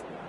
minutes.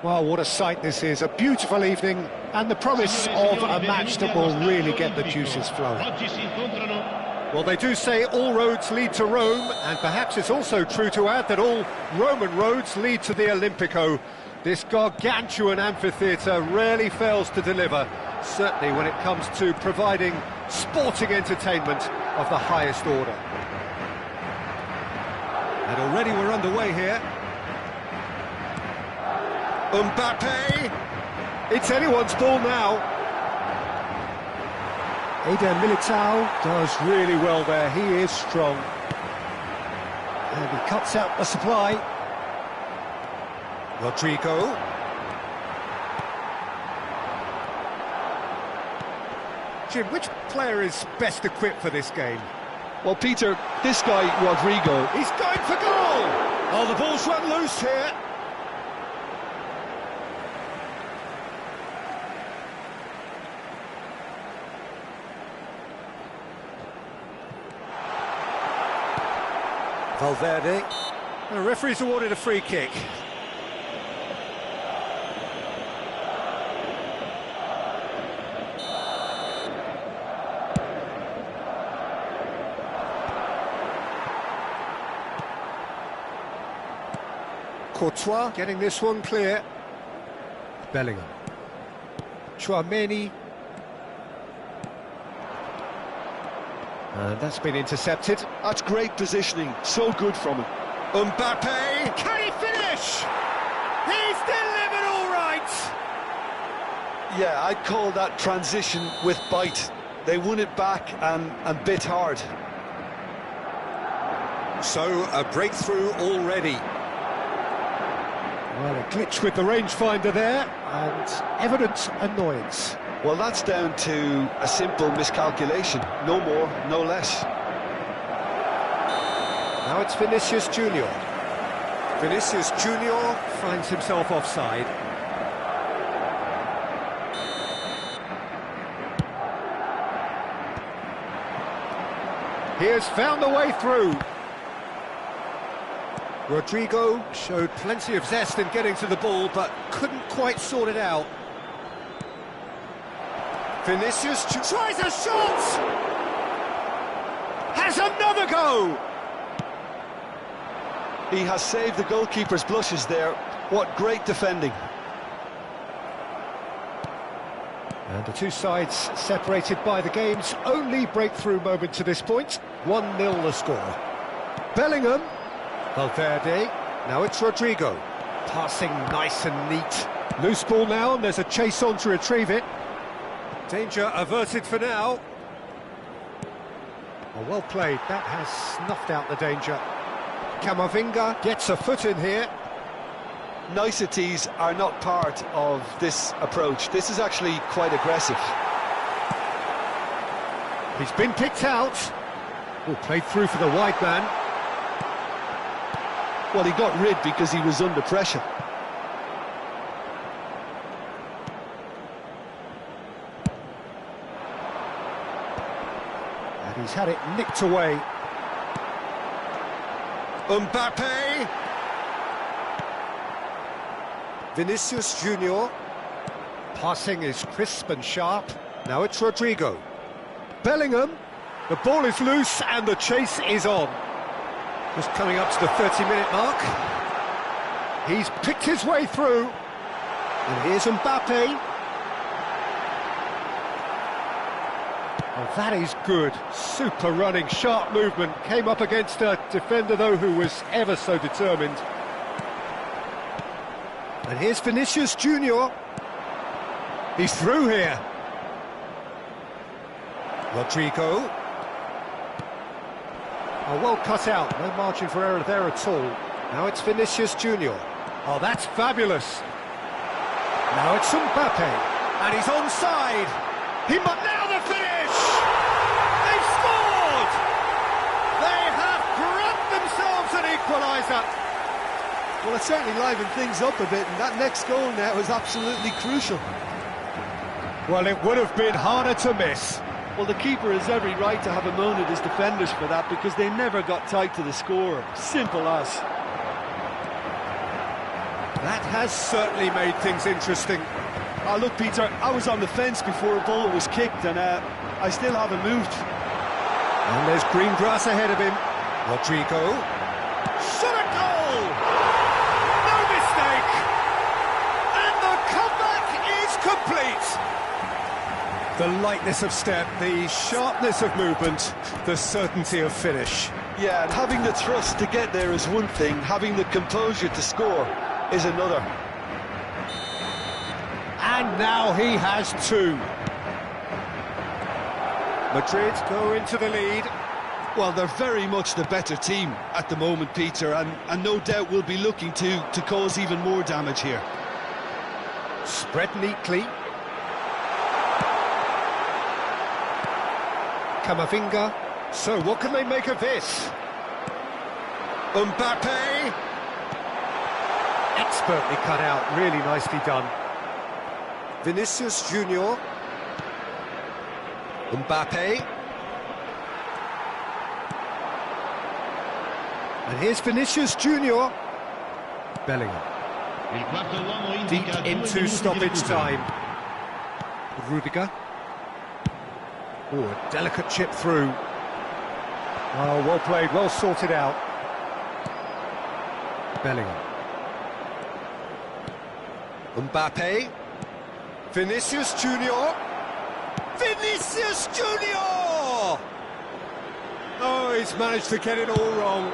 Well, what a sight this is, a beautiful evening, and the promise of a match that will really get the juices flowing. Well, they do say all roads lead to Rome, and perhaps it's also true to add that all Roman roads lead to the Olimpico. This gargantuan amphitheatre rarely fails to deliver, certainly when it comes to providing sporting entertainment of the highest order. And already we're underway here. Mbappe, it's anyone's ball now. Eder Militao does really well there, he is strong. And he cuts out the supply. Rodrigo. Jim, which player is best equipped for this game? Well, Peter, this guy, Rodrigo, He's going for goal! Oh, the ball's run loose here. Valverde. The referee's awarded a free kick. Courtois getting this one clear. Bellingham. Chouameni. And that's been intercepted. that's great positioning, so good from him. Mbappe, can he finish? He's delivered all right! Yeah, I'd call that transition with bite. They won it back and bit hard. So, a breakthrough already. Well, a glitch with the rangefinder there, and evident annoyance. Well, that's down to a simple miscalculation. No more, no less. Now it's Vinicius Junior. Vinicius Junior finds himself offside. He has found the way through. Rodrigo showed plenty of zest in getting to the ball, but couldn't quite sort it out. Vinicius tries a shot! Has another go! He has saved the goalkeeper's blushes there. What great defending. And the two sides separated by the game's only breakthrough moment to this point. 1-0 the score. Bellingham. Valverde. Now it's Rodrigo. Passing nice and neat. Loose ball now, and there's a chase on to retrieve it. Danger averted for now. Oh, well played. That has snuffed out the danger. Camavinga gets a foot in here. Niceties are not part of this approach. This is actually quite aggressive. He's been picked out. Oh, played through for the wide man. Well, he got rid because he was under pressure. And he's had it nicked away. Mbappe. Vinicius Junior. Passing is crisp and sharp. Now it's Rodrigo. Bellingham. The ball is loose and the chase is on. Just coming up to the 30-minute mark. He's picked his way through. And here's Mbappe. Oh, that is good. Super running, sharp movement. Came up against a defender, though, who was ever so determined. And here's Vinicius Junior. He's through here. Rodrigo. Oh, well cut out. No margin for error there at all. Now it's Vinicius Junior. Oh, that's fabulous. Now it's Mbappe. And he's onside. He might now the finish! They've scored! They have grabbed themselves an equaliser. Well, it certainly livened things up a bit, and that next goal now is absolutely crucial. Well, it would have been harder to miss. Well, the keeper has every right to have a moan at his defenders for that, because they never got tight to the score. Simple as. That has certainly made things interesting. Oh, look, Peter, I was on the fence before a ball was kicked, and I still haven't moved. And there's green grass ahead of him. Rodrigo. Shot a goal! No mistake! And the comeback is complete! The lightness of step, the sharpness of movement, the certainty of finish. Yeah, and having the thrust to get there is one thing, having the composure to score is another. And now he has two. Madrid go into the lead. Well, they're very much the better team at the moment, Peter, and no doubt will be looking to cause even more damage here. Spread neatly. Camavinga. So what can they make of this? Mbappe. Expertly cut out, really nicely done. Vinicius Junior. Mbappe. And here's Vinicius Junior. Bellingham. Deep into stoppage time. Rudiger. Oh, a delicate chip through. Oh, well played, well sorted out. Bellingham. Mbappe. Vinicius Junior. Vinicius Junior! Oh, he's managed to get it all wrong.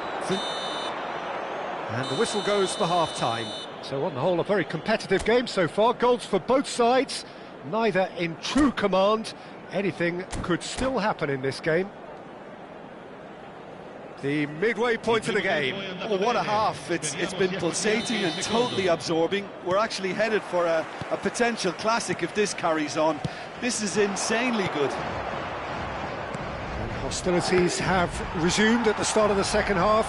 And the whistle goes for half-time. So on the whole, a very competitive game so far. Goals for both sides, neither in true command. Anything could still happen in this game. The midway point of the game. Oh, what a half. It's been pulsating and totally absorbing. We're actually headed for a potential classic if this carries on. This is insanely good. And hostilities have resumed at the start of the second half.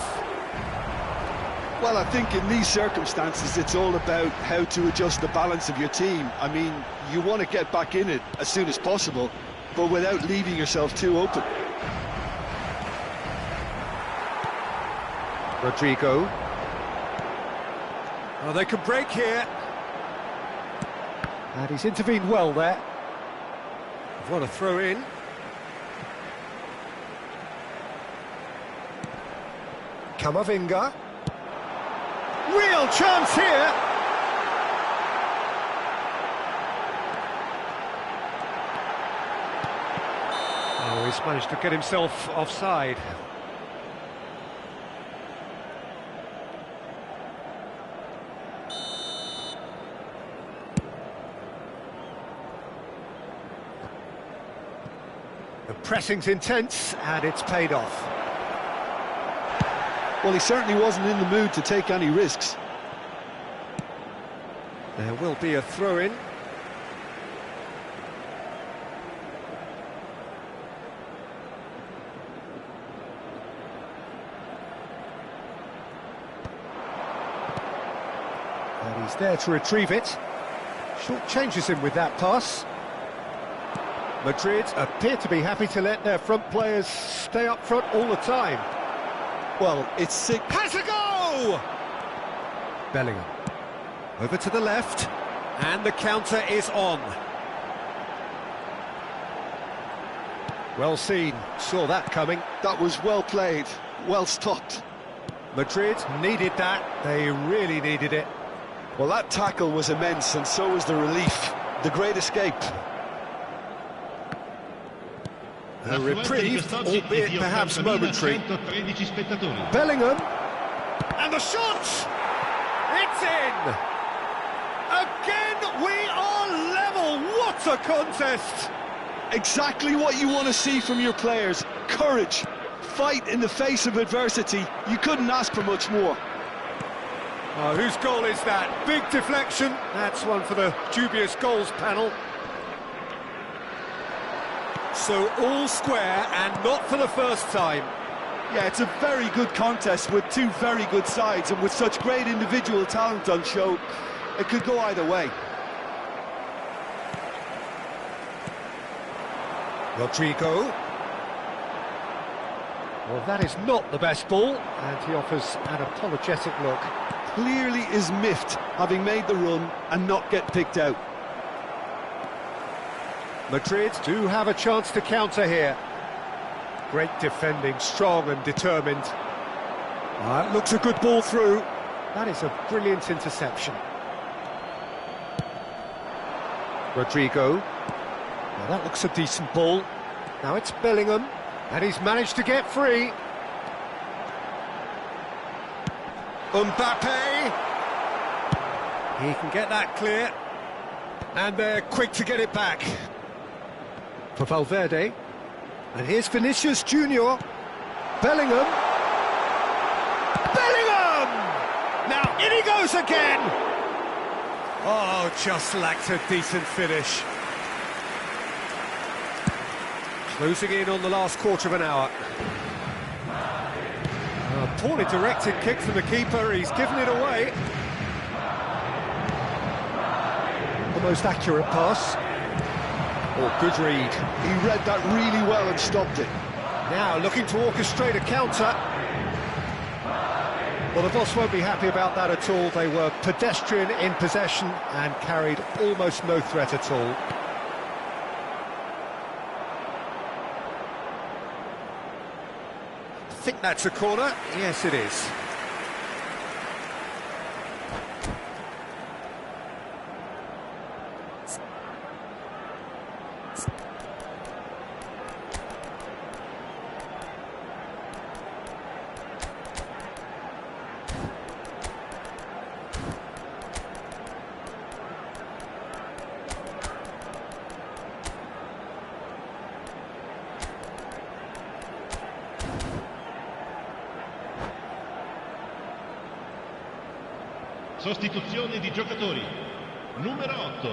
Well, I think in these circumstances it's all about how to adjust the balance of your team. I mean, you want to get back in it as soon as possible, but without leaving yourself too open. Rodrigo. Oh, they could break here. And he's intervened well there. What a throw in. Camavinga. Real chance here. Oh, he's managed to get himself offside. The pressing's intense, and it's paid off. Well, he certainly wasn't in the mood to take any risks. There will be a throw-in. He's there to retrieve it. Short changes him with that pass. Madrid appear to be happy to let their front players stay up front all the time. Well, it's sick. Has a go! Bellingham. Over to the left. And the counter is on. Well seen. Saw that coming. That was well played. Well stopped. Madrid needed that. They really needed it. Well, that tackle was immense, and so was the relief. The great escape. A reprieve, albeit perhaps momentary. Bellingham. And the shot! It's in! Again, we are level! What a contest! Exactly what you want to see from your players. Courage. Fight in the face of adversity. You couldn't ask for much more. Oh, whose goal is that? Big deflection. That's one for the dubious goals panel. So all square, and not for the first time. Yeah, it's a very good contest with two very good sides, and with such great individual talent on show, it could go either way. Rodrigo. Well, that is not the best ball, and he offers an apologetic look. Clearly is miffed, having made the run and not get picked out. Madrid do have a chance to counter here. Great defending, strong and determined. Looks a good ball through. That is a brilliant interception. Rodrigo. Well, that looks a decent ball. Now it's Bellingham, and he's managed to get free. Mbappe. He can get that clear. And they're quick to get it back. For Valverde. And here's Vinicius Junior. Bellingham. Bellingham! Now in he goes again! Oh, just lacked a decent finish. Closing in on the last quarter of an hour. A poorly directed kick from the keeper, he's given it away. The most accurate pass. Oh, good read. He read that really well and stopped it. Now looking to orchestrate a counter. Well, the boss won't be happy about that at all. They were pedestrian in possession and carried almost no threat at all. I think that's a corner. Yes, it is. Sostituzione di giocatori. Numero 8.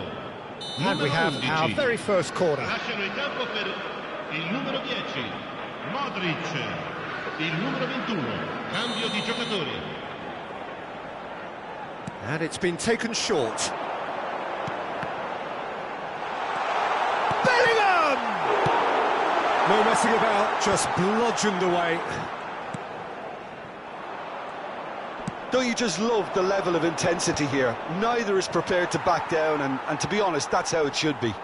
And we have our very first corner. Lasciano il campo per il numero 10, Modric. Il numero 21, cambio di giocatori. And it's been taken short. Bellingham! No messing about, just bludgeoned away. Don't you just love the level of intensity here? Neither is prepared to back down, and to be honest, that's how it should be.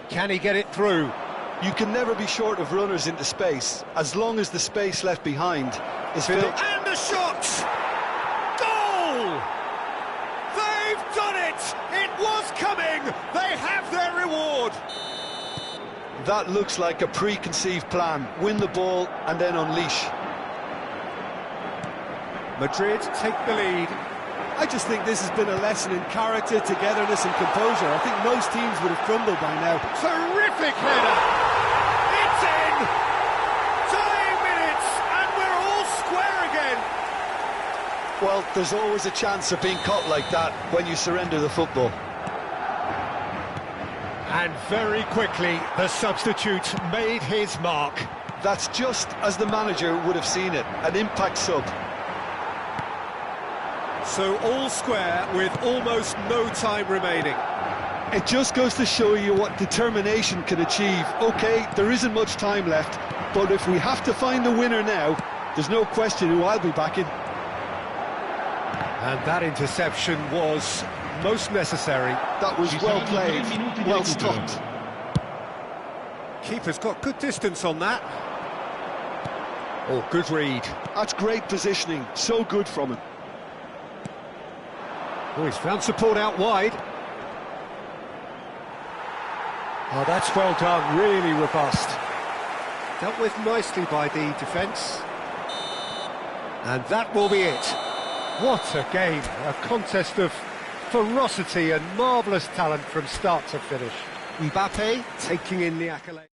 Can he get it through? You can never be short of runners into space, as long as the space left behind is filled. And the shot! Goal! They've done it! It was coming! They have their reward! That looks like a preconceived plan. Win the ball and then unleash. Madrid take the lead. I just think this has been a lesson in character, togetherness and composure. I think most teams would have crumbled by now. Terrific header! It's in! Dying minutes, and we're all square again! Well, there's always a chance of being caught like that when you surrender the football. And very quickly, the substitute made his mark. That's just as the manager would have seen it, an impact sub. So all square with almost no time remaining. It just goes to show you what determination can achieve. OK, there isn't much time left, but if we have to find the winner now, there's no question who I'll be backing. And that interception was most necessary. That was well played, well stopped. Keeper's got good distance on that. Oh, good read. That's great positioning, so good from him. Oh, he's found support out wide. Oh, that's well done, really robust. Dealt with nicely by the defence. And that will be it. What a game, a contest of ferocity and marvellous talent from start to finish. Mbappe taking in the accolade.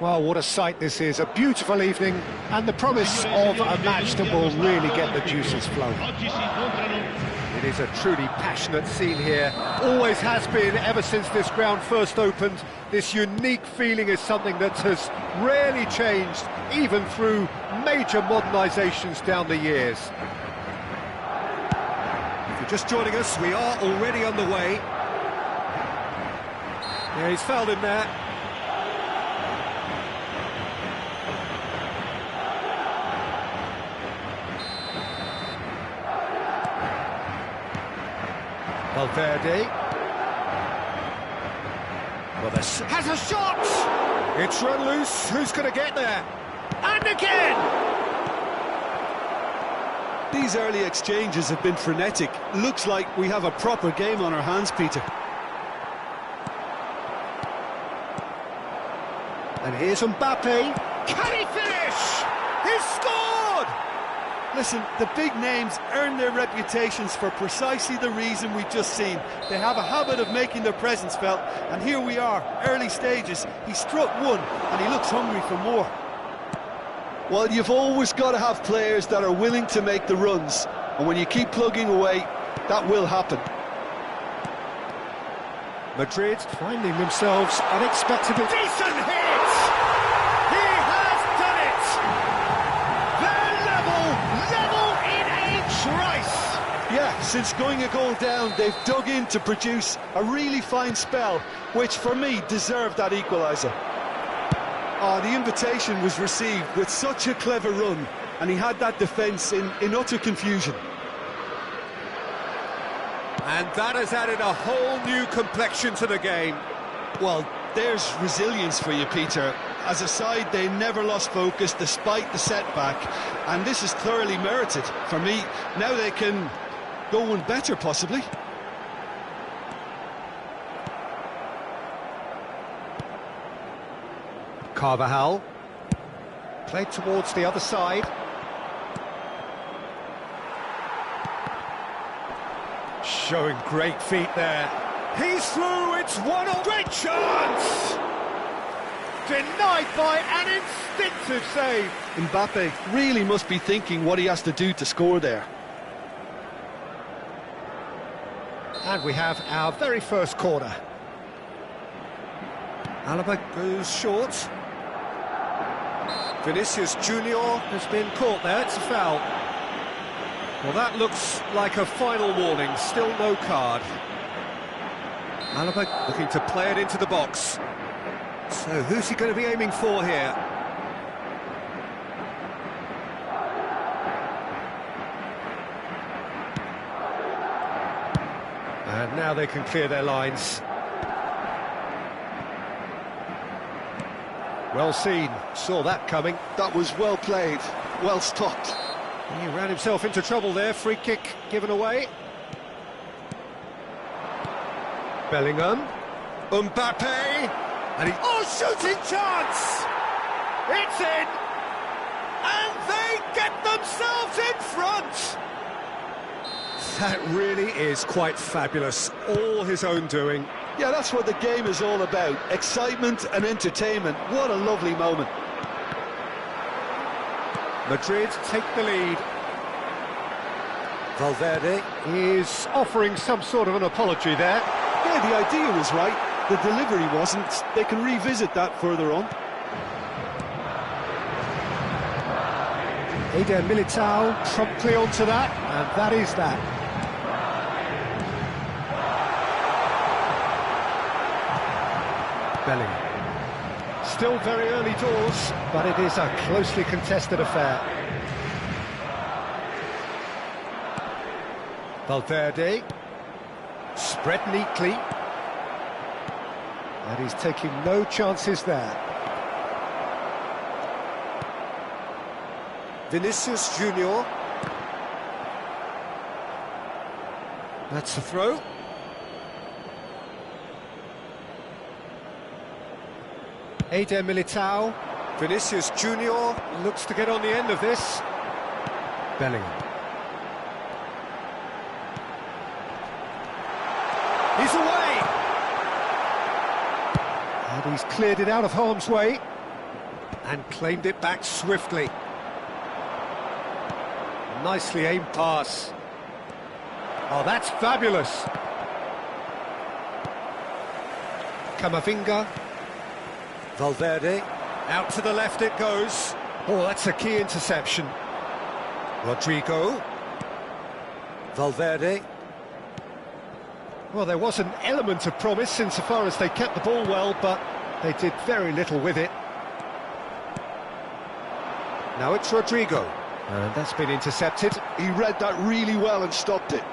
Well, what a sight this is, a beautiful evening, and the promise of a match that will really get the juices flowing. It is a truly passionate scene here, always has been ever since this ground first opened. This unique feeling is something that has rarely changed, even through major modernisations down the years. If you're just joining us, we are already underway. Yeah, he's fouled him there. Valverde. Well, this has a shot! It's run loose, who's going to get there? And again! These early exchanges have been frenetic. Looks like we have a proper game on our hands, Peter. And here's Mbappe. Can he finish? He's scored! Listen, the big names earn their reputations for precisely the reason we've just seen. They have a habit of making their presence felt, and here we are, early stages. He struck one, and he looks hungry for more. Well, you've always got to have players that are willing to make the runs, and when you keep plugging away, that will happen. Madrid finding themselves unexpectedly. Decent hit! Since going a goal down, they've dug in to produce a really fine spell, which for me deserved that equaliser. Oh, the invitation was received with such a clever run, and he had that defence in utter confusion. And that has added a whole new complexion to the game. Well, there's resilience for you, Peter. As a side, they never lost focus despite the setback, and this is thoroughly merited. For me, now they can go one better, possibly. Carvajal. Played towards the other side. Showing great feet there. He's through, it's 1-0. Great chance! Denied by an instinctive save. Mbappe really must be thinking what he has to do to score there. And we have our very first corner. Alaba goes short. Vinicius Junior has been caught there, it's a foul. Well, that looks like a final warning, still no card. Alaba looking to play it into the box. So who's he going to be aiming for here? And now they can clear their lines. Well seen, saw that coming. That was well played, well stopped. He ran himself into trouble there, free kick given away. Bellingham. Mbappe! And he... Oh, shooting chance! It's in! And they get themselves in front! That really is quite fabulous, all his own doing. Yeah, that's what the game is all about. Excitement and entertainment. What a lovely moment. Madrid take the lead. Valverde is offering some sort of an apology there. Yeah, the idea was right. The delivery wasn't. They can revisit that further on. Eder Militao promptly onto that, and that is that. Bellingham. Still very early doors, but it is a closely contested affair. Valverde, spread neatly, and he's taking no chances there. Vinicius Junior. That's a throw. Eder Militao. Vinicius Junior Looks to get on the end of this. Bellingham. He's away! And he's cleared it out of harm's way. And claimed it back swiftly. Nicely aimed pass. Oh, that's fabulous. Camavinga. Valverde. Out to the left it goes. Oh, that's a key interception. Rodrigo. Valverde. Well, there was an element of promise insofar as they kept the ball well, but they did very little with it. Now it's Rodrigo. And that's been intercepted. He read that really well and stopped it.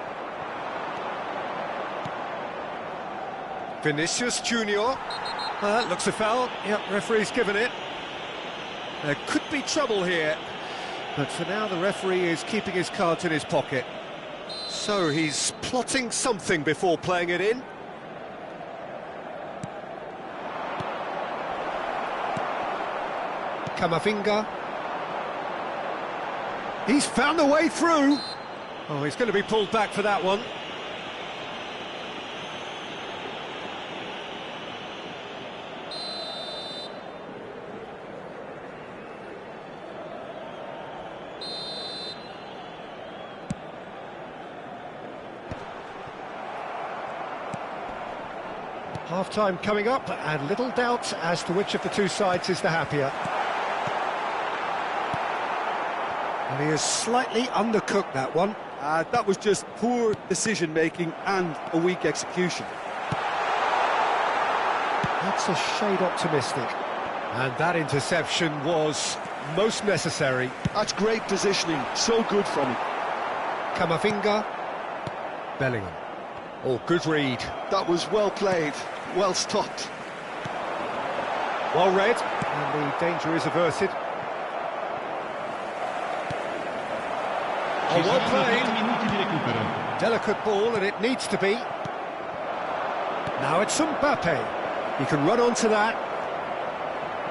Vinicius Junior. Looks a foul. Yep, referee's given it. There could be trouble here. But for now, the referee is keeping his cards in his pocket. So he's plotting something before playing it in. Camavinga. He's found a way through. Oh, he's going to be pulled back for that one. Half-time coming up, and little doubt as to which of the two sides is the happier. And he has slightly undercooked that one. That was just poor decision-making and a weak execution. That's a shade optimistic. And that interception was most necessary. That's great positioning, so good from him. Camavinga. Bellingham. Oh, good read. That was well played, well stopped. Well read, and the danger is averted. Oh, well played. Delicate ball, and it needs to be. Now it's Mbappe. He can run onto that.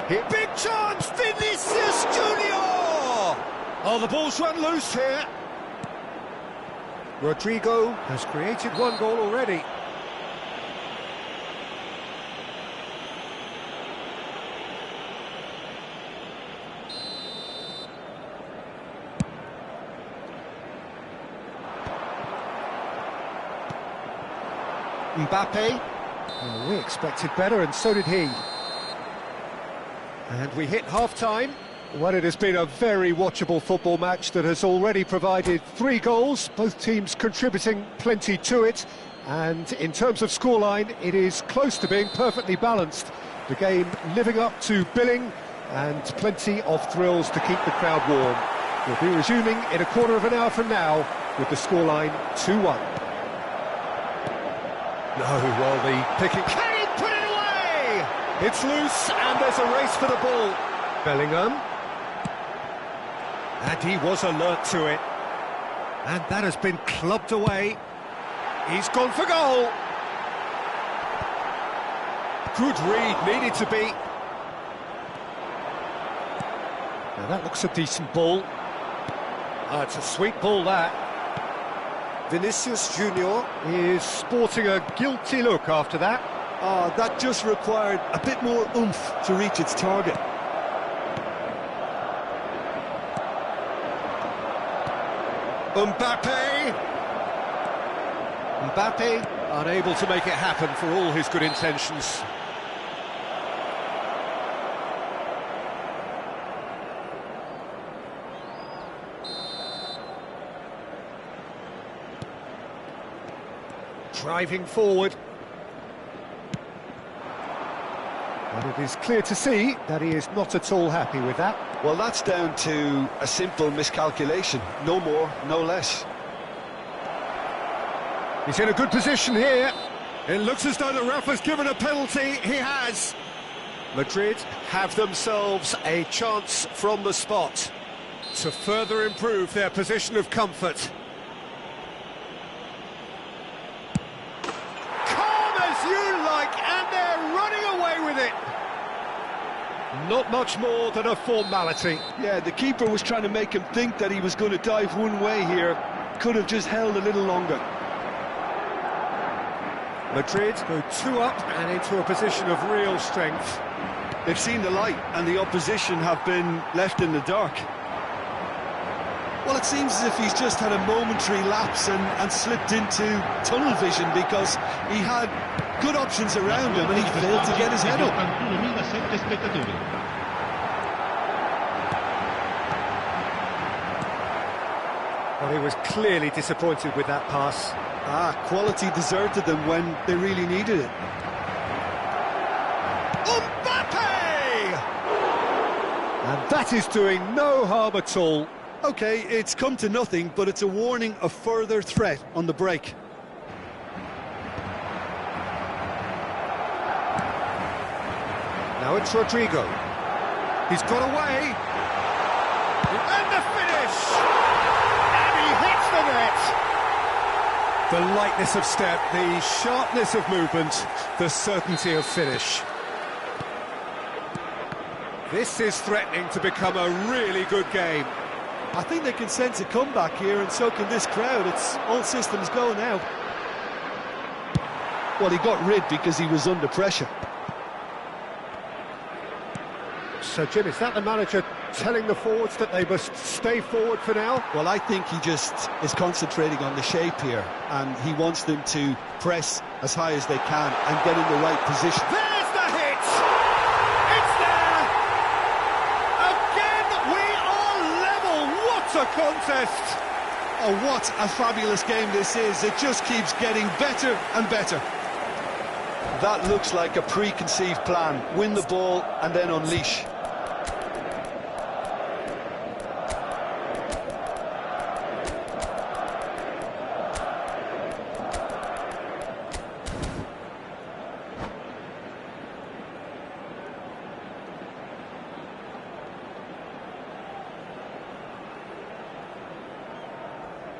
Here, big chance, Vinicius Junior! Oh, the ball's run loose here. Rodrigo has created one goal already. Mbappe. Well, we expected better, and so did he. And we hit half-time. Well, it has been a very watchable football match that has already provided 3 goals, both teams contributing plenty to it. And in terms of scoreline, it is close to being perfectly balanced. The game living up to billing, and plenty of thrills to keep the crowd warm. We'll be resuming in a quarter of an hour from now with the scoreline 2-1. No, well, the picking... Can he put it away? It's loose, and there's a race for the ball. Bellingham. And he was alert to it. And that has been clubbed away. He's gone for goal. Good read, needed to be. Now that looks a decent ball. It's a sweet ball, that. Vinicius Junior is sporting a guilty look after that. That just required a bit more oomph to reach its target. Mbappe unable to make it happen for all his good intentions. Driving forward. And it is clear to see that he is not at all happy with that. Well, that's down to a simple miscalculation. No more, no less. He's in a good position here. It looks as though the ref has given a penalty. He has. Madrid have themselves a chance from the spot to further improve their position of comfort. And they're running away with it. Not much more than a formality. Yeah, the keeper was trying to make him think that he was going to dive one way here. Could have just held a little longer. Madrid go 2 up and into a position of real strength. They've seen the light, and the opposition have been left in the dark. Well, it seems as if he's just had a momentary lapse and slipped into tunnel vision, because he had good options around him and he failed to get his head up. Well, he was clearly disappointed with that pass. Quality deserted them when they really needed it. Mbappe! And that is doing no harm at all. OK, it's come to nothing, but it's a warning of further threat on the break. Now it's Rodrigo. He's got away. And the finish! And he hits the net! The lightness of step, the sharpness of movement, the certainty of finish. This is threatening to become a really good game. I think they can sense a comeback here, and so can this crowd. It's all systems go now. Well, he got rid because he was under pressure. So, Jim, is that the manager telling the forwards that they must stay forward for now? Well, I think he just is concentrating on the shape here, and he wants them to press as high as they can and get in the right position. There's the hit! It's there! Again, we are level! What a contest! Oh, what a fabulous game this is. It just keeps getting better and better. That looks like a preconceived plan. Win the ball and then unleash.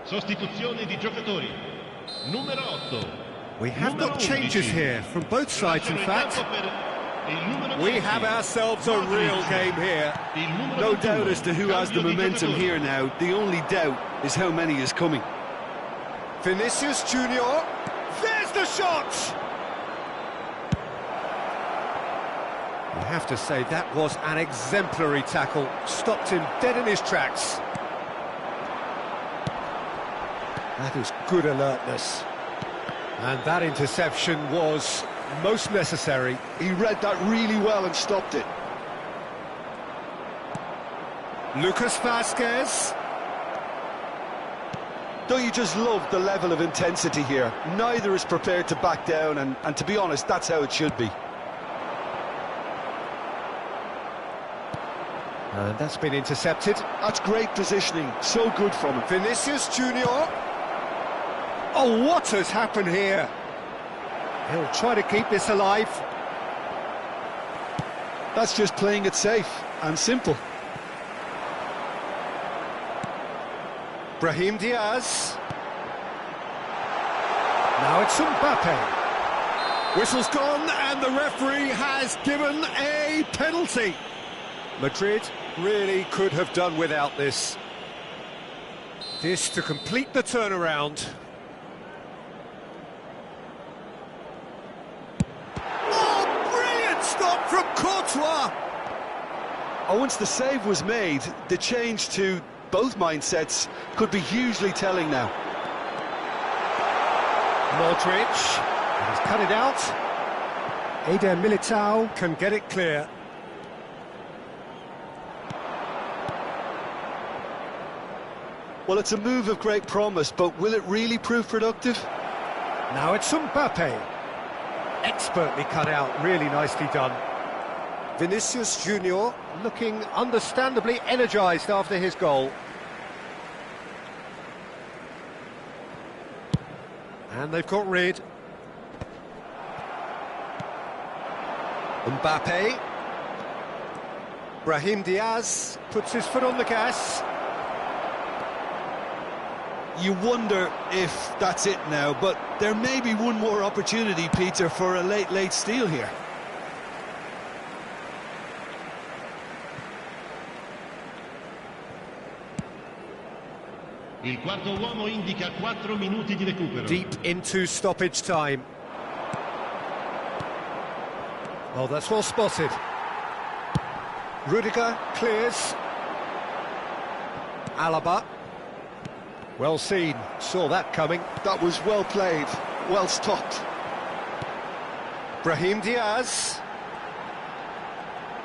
Sostituzione di giocatori. Numero 8. We have got changes here from both sides, in fact. We have ourselves a real game here. No doubt as to who has the momentum here now. The only doubt is how many is coming. Vinicius Junior. There's the shot! You have to say that was an exemplary tackle. Stopped him dead in his tracks. That is good alertness. And that interception was most necessary. He read that really well and stopped it. Lucas Vazquez. Don't you just love the level of intensity here? Neither is prepared to back down, and to be honest, that's how it should be. And that's been intercepted. That's great positioning, so good from him. Vinicius Junior. Oh, what has happened here? He'll try to keep this alive. That's just playing it safe and simple. Brahim Diaz. Now it's Mbappe. Whistle's gone and the referee has given a penalty. Madrid really could have done without this. This to complete the turnaround. Stop from Courtois! Oh, once the save was made, the change to both mindsets could be hugely telling now. Modric, he's cut it out. Eder Militao can get it clear. Well, it's a move of great promise, but will it really prove productive? Now it's Mbappe. Expertly cut out, really nicely done. Vinicius Junior looking understandably energised after his goal. And they've got rid. Mbappe. Brahim Diaz puts his foot on the gas. You wonder if that's it now, but there may be one more opportunity, Peter, for a late steal here. Il quarto uomo indica 4 minuti di recupero. Deep into stoppage time. Oh, that's well spotted. Rudiger clears. Alaba. Well seen, saw that coming. That was well played, well stopped. Brahim Diaz.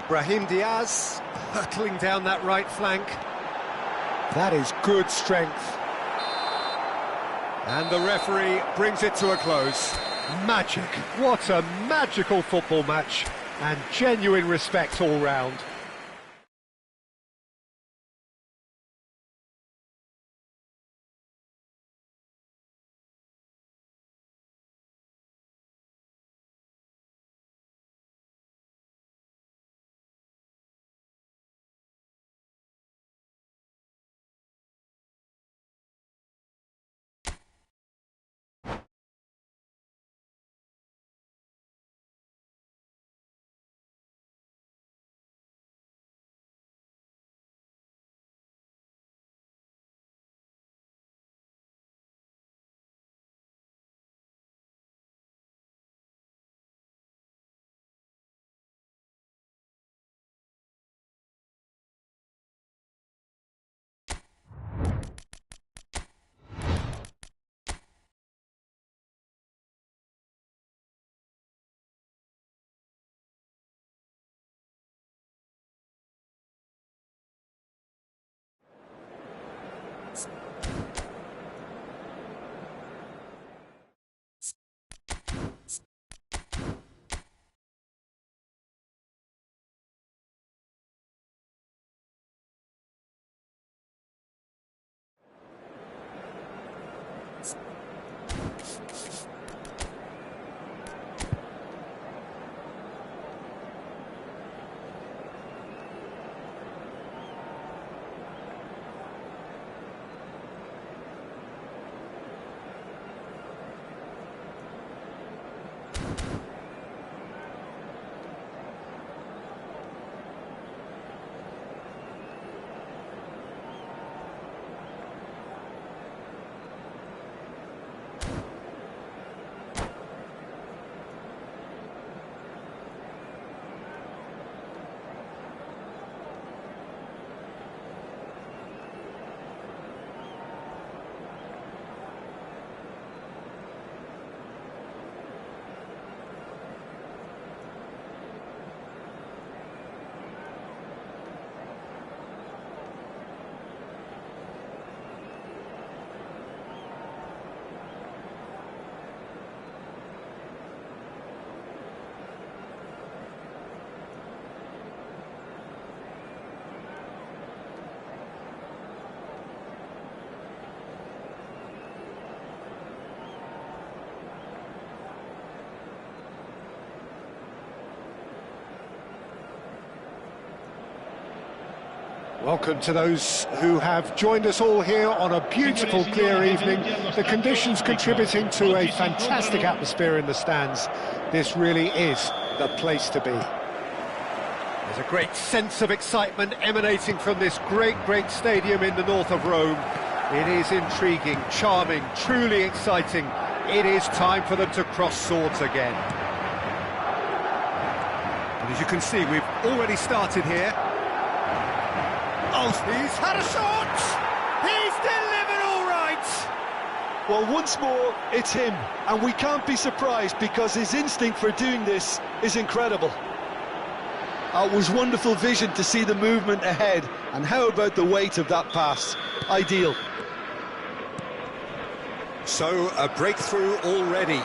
Brahim Diaz hurtling down that right flank. That is good strength. And the referee brings it to a close. Magic. What a magical football match. And genuine respect all round. Welcome to those who have joined us all here on a beautiful, clear evening. The conditions contributing to a fantastic atmosphere in the stands. This really is the place to be. There's a great sense of excitement emanating from this great stadium in the north of Rome. It is intriguing, charming, truly exciting. It is time for them to cross swords again. And as you can see, we've already started here. Oh, he's had a shot! He's delivered all right! Well, once more, it's him, and we can't be surprised because his instinct for doing this is incredible. It was wonderful vision to see the movement ahead, and how about the weight of that pass? Ideal. So, a breakthrough already.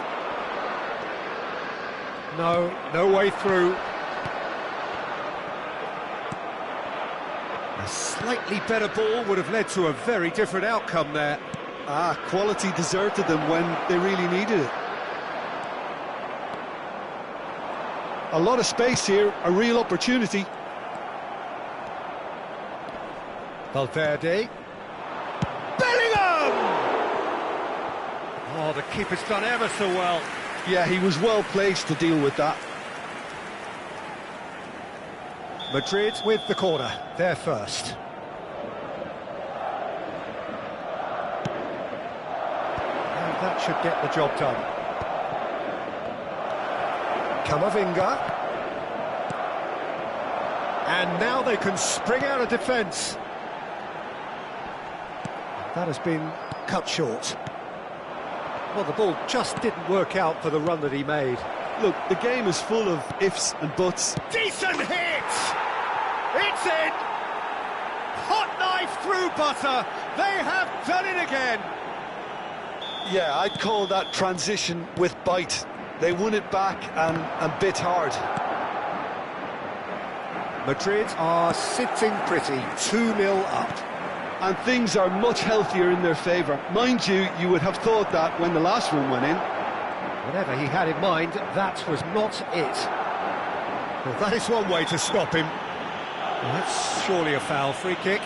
No way through. A slightly better ball would have led to a very different outcome there. Quality deserted them when they really needed it. A lot of space here, a real opportunity. Valverde. Bellingham! Oh, the keeper's done ever so well. Yeah, he was well placed to deal with that. Madrid with the corner, they're first. And that should get the job done. Camavinga. And now they can spring out of defence. That has been cut short. Well, the ball just didn't work out for the run that he made. Look, the game is full of ifs and buts. Decent hit! It's in! Hot knife through butter! They have done it again! Yeah, I'd call that transition with bite. They won it back and bit hard. Madrid are sitting pretty, 2-0 up. And things are much healthier in their favour. Mind you, you would have thought that when the last one went in. Whatever he had in mind, that was not it. Well, that is one way to stop him. Well, that's surely a foul. Free kick.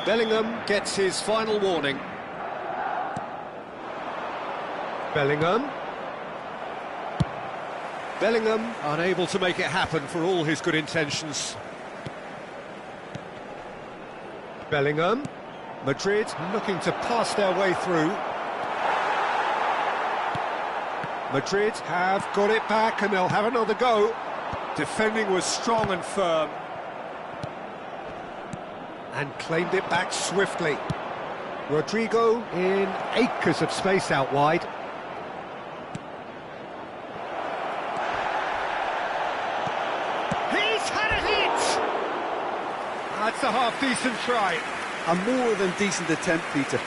Bellingham gets his final warning. Bellingham. Bellingham unable to make it happen for all his good intentions. Bellingham. Madrid looking to pass their way through. Madrid have got it back and they'll have another go. Defending was strong and firm. And claimed it back swiftly. Rodrigo in acres of space out wide. He's had a hit! That's a half-decent try. A more than decent attempt, Peter.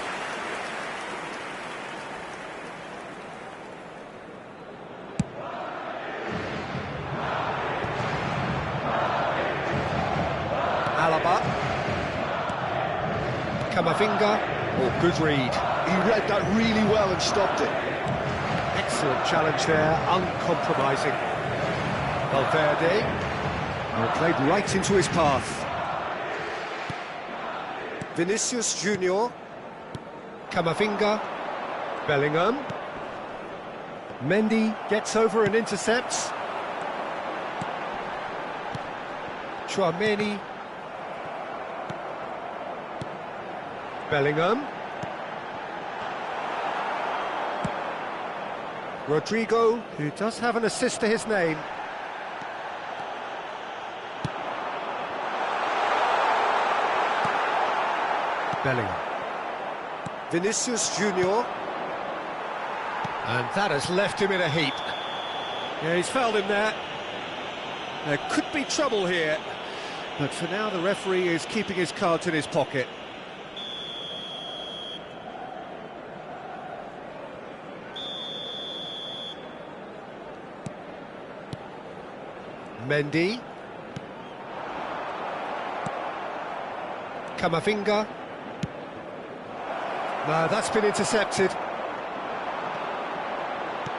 Camavinga. Oh, good read. He read that really well and stopped it. Excellent challenge there, uncompromising. Valverde. Oh, played right into his path. Vinicius Junior. Camavinga. Bellingham. Mendy gets over and intercepts. Chouameni. Bellingham. Rodrigo, who does have an assist to his name. Bellingham. Vinicius Junior. And that has left him in a heap. Yeah, he's fouled him there. There could be trouble here. But for now, the referee is keeping his cards in his pocket. Mendy. Camavinga. No, that's been intercepted.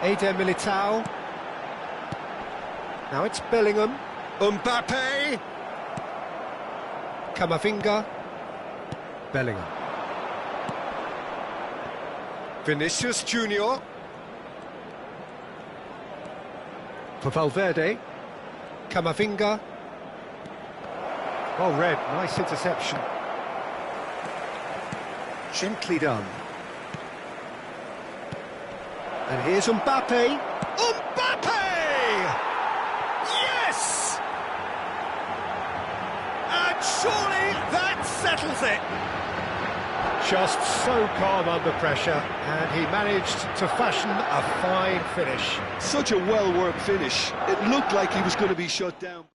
Eder Militao. Now it's Bellingham. Mbappe. Camavinga. Bellingham. Vinicius Junior. For Valverde. Camavinga. Oh, red, nice interception. Gently done. And here's Mbappe. Mbappe! Yes! And surely that settles it. Just so calm under pressure, and he managed to fashion a fine finish. Such a well-worked finish. It looked like he was going to be shut down.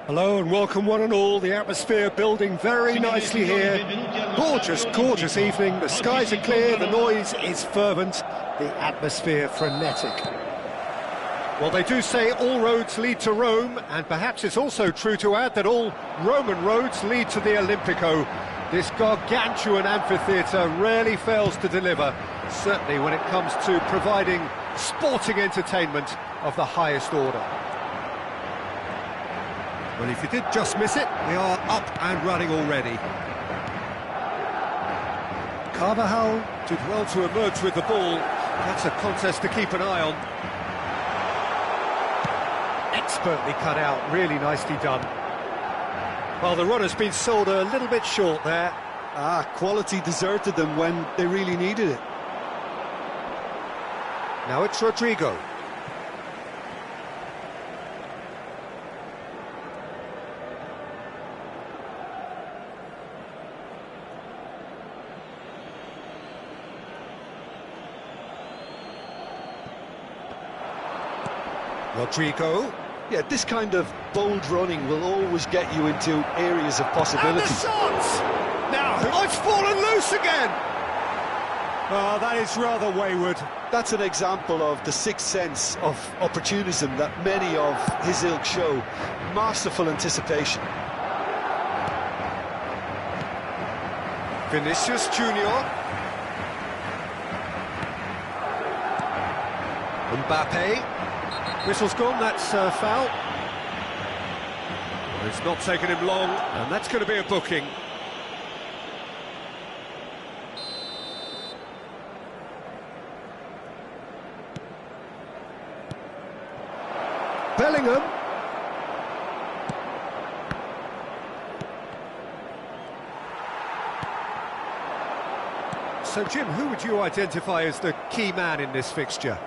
Hello and welcome one and all. The atmosphere building very nicely here. Gorgeous, gorgeous evening. The skies are clear, the noise is fervent, the atmosphere frenetic. Well, they do say all roads lead to Rome, and perhaps it's also true to add that all Roman roads lead to the Olimpico. This gargantuan amphitheatre rarely fails to deliver, certainly when it comes to providing sporting entertainment of the highest order. Well, if you did just miss it, we are up and running already. Carvajal did well to emerge with the ball. That's a contest to keep an eye on. Expertly cut out, really nicely done. Well, the runner's been sold a little bit short there. Quality deserted them when they really needed it. Now it's Rodrigo. Rodrigo. Yeah, this kind of bold running will always get you into areas of possibility. And the shot! Now, it's fallen loose again! Oh, that is rather wayward. That's an example of the sixth sense of opportunism that many of his ilk show. Masterful anticipation. Vinicius Junior. Mbappe. Whistle's gone, that's foul. It's not taken him long, and that's going to be a booking. Bellingham. So, Jim, who would you identify as the key man in this fixture?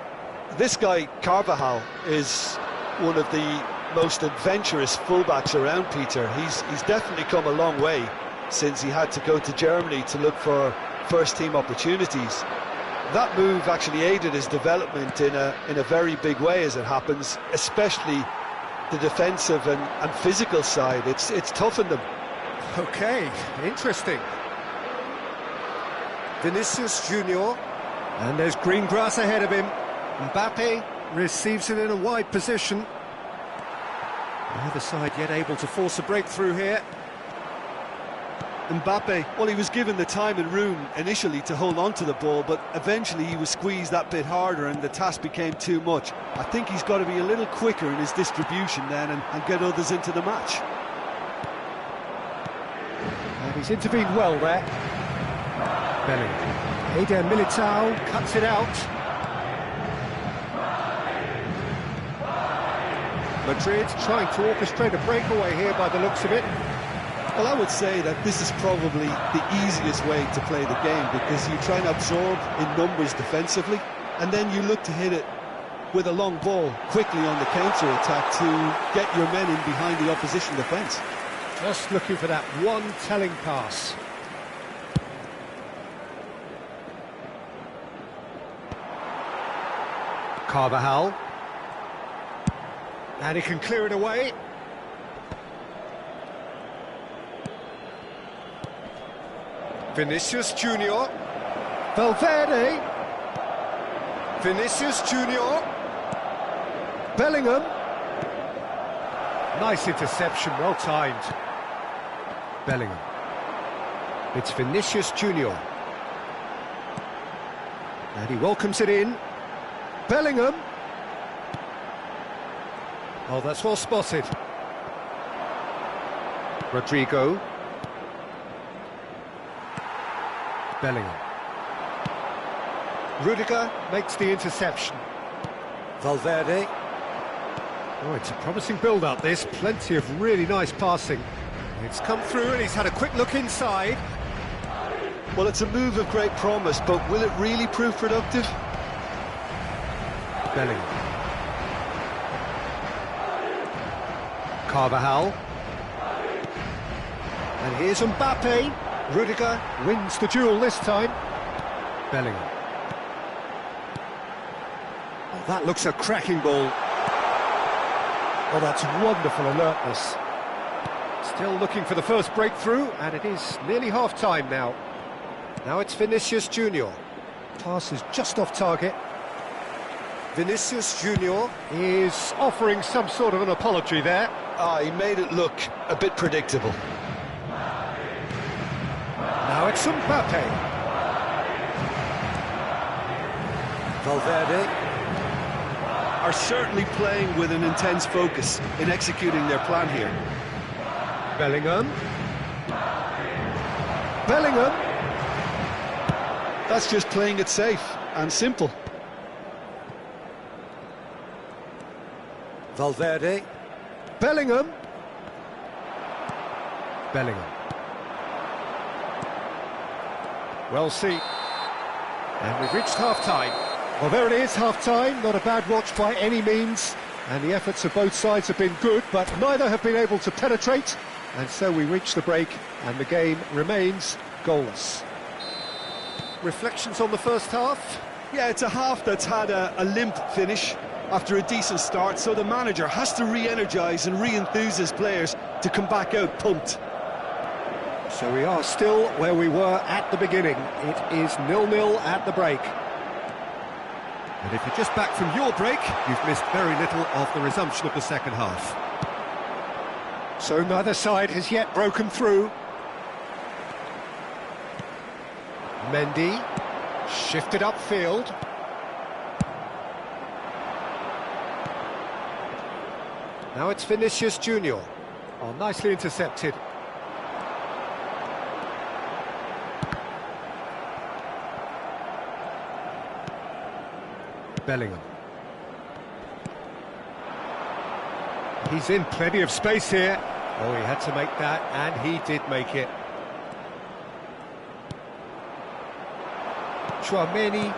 This guy, Carvajal, is one of the most adventurous fullbacks around, Peter. He's definitely come a long way since he had to go to Germany to look for first-team opportunities. That move actually aided his development in a very big way, as it happens, especially the defensive and physical side. It's toughened them. Okay, interesting. Vinicius Junior, And there's green grass ahead of him. Mbappe receives it in a wide position. Neither side yet able to force a breakthrough here. Mbappe, well, he was given the time and room initially to hold on to the ball, but eventually he was squeezed that bit harder and the task became too much. I think he's got to be a little quicker in his distribution then and get others into the match. And he's intervened well there. Bellingham. Eder Militao cuts it out. Madrid trying to orchestrate a breakaway here by the looks of it. Well, I would say that this is probably the easiest way to play the game, because you try and absorb in numbers defensively, and then you look to hit it with a long ball quickly on the counter-attack to get your men in behind the opposition defence. Just looking for that one telling pass. Carvajal. And he can clear it away. Vinicius Junior. Valverde. Vinicius Junior. Bellingham. Nice interception, well timed. Bellingham. It's Vinicius Junior. And he welcomes it in. Bellingham. Oh, that's well spotted. Rodrigo. Bellingham. Rudiger makes the interception. Valverde. Oh, it's a promising build-up, this. Plenty of really nice passing. It's come through and he's had a quick look inside. Well, it's a move of great promise, but will it really prove productive? Bellingham. Carvajal. And here's Mbappe. Rudiger wins the duel this time. Bellingham. Oh, that looks a cracking ball. Oh, that's wonderful alertness. Still looking for the first breakthrough, and it is nearly half-time now. Now it's Vinicius Junior. Pass is just off target. Vinicius Junior. Is offering some sort of an apology there. He made it look a bit predictable. Now it's Mbappe. Valverde. Are certainly playing with an intense focus in executing their plan here. Bellingham. Bellingham. That's just playing it safe and simple. Valverde. Bellingham. Bellingham. Well seen. And we've reached half-time. Well, there it is, half-time. Not a bad watch by any means. And the efforts of both sides have been good, but neither have been able to penetrate. And so we reach the break, and the game remains goalless. Reflections on the first half? Yeah, it's a half that's had a limp finish after a decent start, so the manager has to re-energise and re-enthuse his players to come back out pumped. So we are still where we were at the beginning. It is 0-0 at the break. And if you're just back from your break, you've missed very little of the resumption of the second half. So neither side has yet broken through. Mendy, shifted upfield. Now it's Vinicius Junior. Oh, nicely intercepted. Bellingham. He's in plenty of space here. Oh, he had to make that, and he did make it. Chouameni.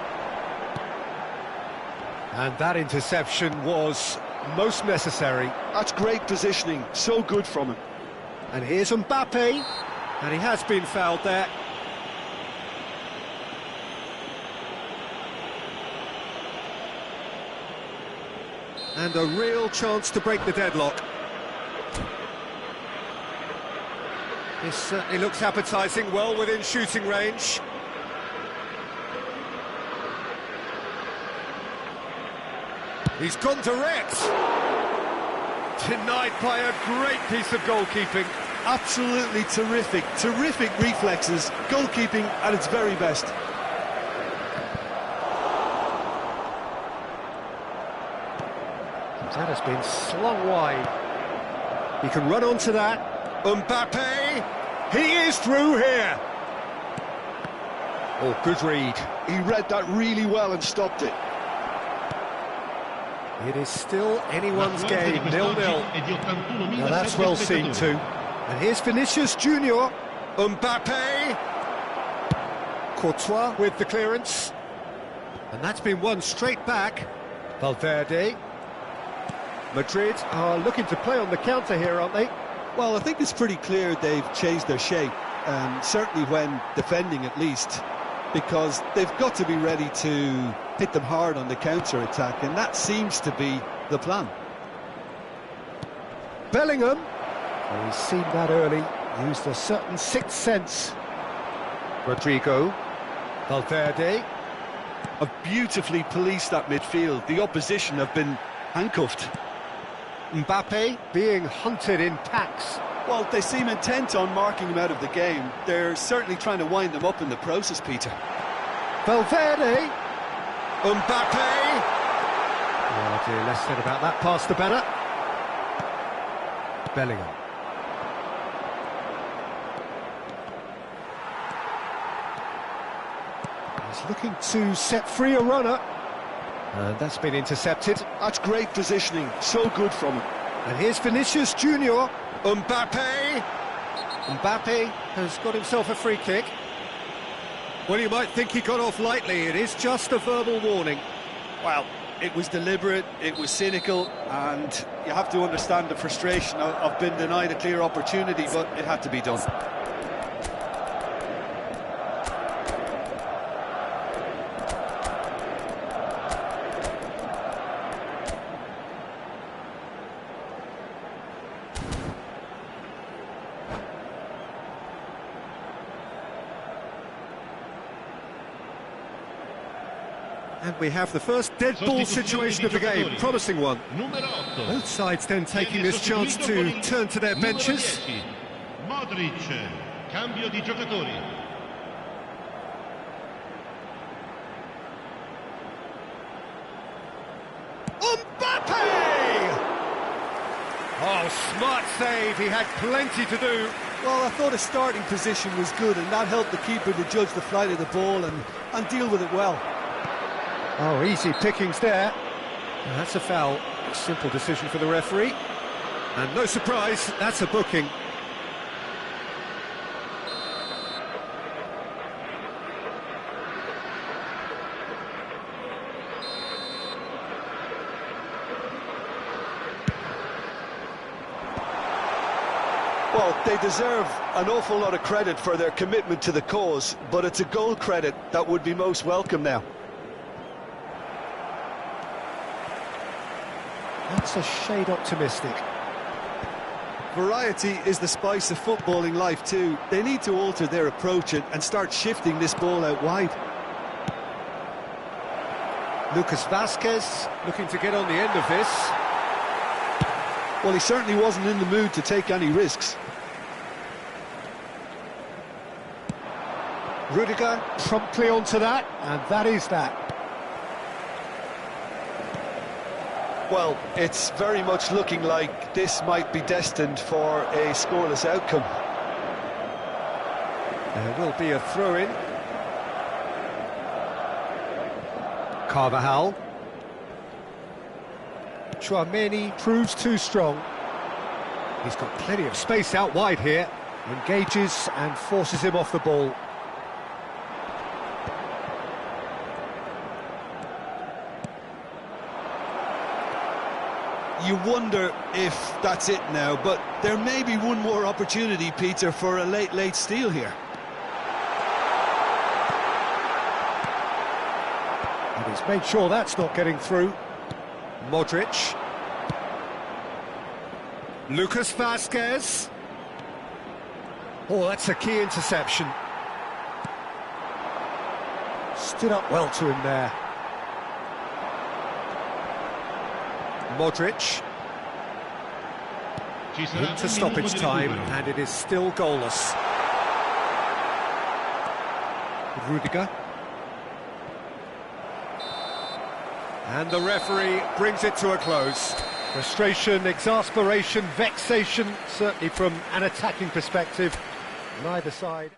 And that interception was most necessary. That's great positioning, so good from him. And here's Mbappe, and he has been fouled there. And a real chance to break the deadlock. This certainly looks appetising, well within shooting range. He's gone direct. Denied by a great piece of goalkeeping. Absolutely terrific, terrific reflexes, goalkeeping at its very best. That has been slung wide. He can run onto that. Mbappe! He is through here! Oh, good read. He read that really well and stopped it. It is still anyone's game, 0-0. Now that's well seen too. And here's Vinicius Junior. Mbappe! Courtois with the clearance. And that's been won straight back. Valverde. Madrid are looking to play on the counter here, aren't they? Well, I think it's pretty clear they've changed their shape, certainly when defending at least, because they've got to be ready to hit them hard on the counter-attack, and that seems to be the plan. Bellingham. Oh, he's seen that early, used a certain sixth sense. Rodrigo. Valverde. Have beautifully policed that midfield. The opposition have been handcuffed. Mbappe being hunted in packs. Well, they seem intent on marking him out of the game. They're certainly trying to wind them up in the process, Peter. Valverde. Mbappe. Oh dear, less said about that pass the better. Bellingham. He's looking to set free a runner. And that's been intercepted. That's great positioning, so good from him. And here's Vinicius Junior. Mbappe. Mbappe has got himself a free kick. Well, you might think he got off lightly. It is just a verbal warning. Well, it was deliberate, it was cynical, and you have to understand the frustration of being denied a clear opportunity, but it had to be done. And we have the first dead ball situation of the game, promising one. Both sides then taking this chance to turn to their benches. Modric, cambio di giocatori. Mbappe! Oh, smart save, he had plenty to do. Well, I thought his starting position was good, and that helped the keeper to judge the flight of the ball and deal with it well. Oh, easy pickings there. And that's a foul. A simple decision for the referee. And no surprise, that's a booking. Well, they deserve an awful lot of credit for their commitment to the cause, but it's a goal credit that would be most welcome now. That's a shade optimistic. Variety is the spice of footballing life too. They need to alter their approach and start shifting this ball out wide. Lucas Vazquez looking to get on the end of this. Well, he certainly wasn't in the mood to take any risks. Rudiger promptly onto that, and that is that. Well, it's very much looking like this might be destined for a scoreless outcome. There will be a throw-in. Carvajal. Chouameni proves too strong. He's got plenty of space out wide here. Engages and forces him off the ball. You wonder if that's it now, but there may be one more opportunity, Peter, for a late steal here. And he's made sure that's not getting through. Modric. Lucas Vazquez. Oh, that's a key interception. Stood up well to him there. Modric. Into stoppage time, and it is still goalless. Rudiger. And the referee brings it to a close. Frustration, exasperation, vexation, certainly from an attacking perspective, neither side.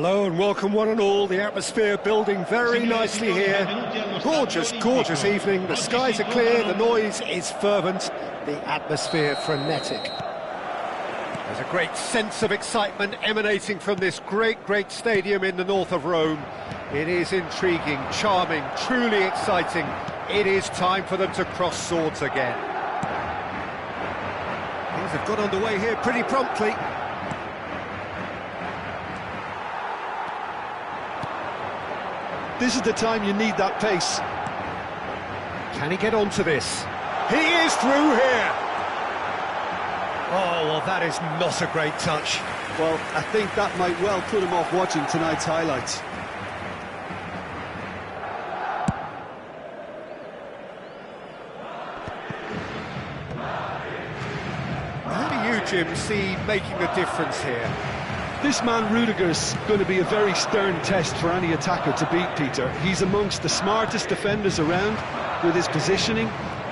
Hello and welcome one and all. The atmosphere building very nicely here. Gorgeous, gorgeous evening. The skies are clear, the noise is fervent, the atmosphere frenetic. There's a great sense of excitement emanating from this great stadium in the north of Rome. It is intriguing, charming, truly exciting. It is time for them to cross swords again. Things have got underway here pretty promptly. This is the time you need that pace. Can he get onto this? He is through here! Oh, well, that is not a great touch. Well, I think that might well put him off watching tonight's highlights. How do you, Jim, see making a difference here? This man Rudiger's going to be a very stern test for any attacker to beat, Peter. He's amongst the smartest defenders around with his positioning,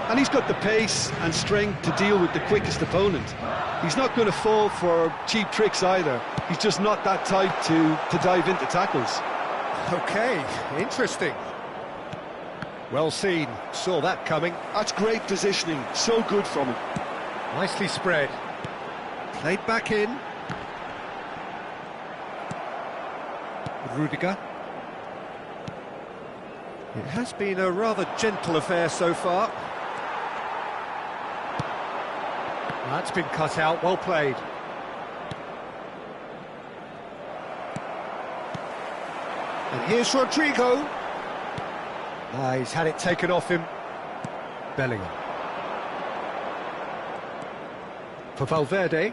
and he's got the pace and strength to deal with the quickest opponent. He's not going to fall for cheap tricks either. He's just not that type to dive into tackles. OK, interesting. Well seen, saw that coming. That's great positioning, so good from him. Nicely spread. Played back in. Rudiger. It has been a rather gentle affair so far. That's been cut out, well played. And here's Rodrigo. He's had it taken off him. Bellingham. For Valverde.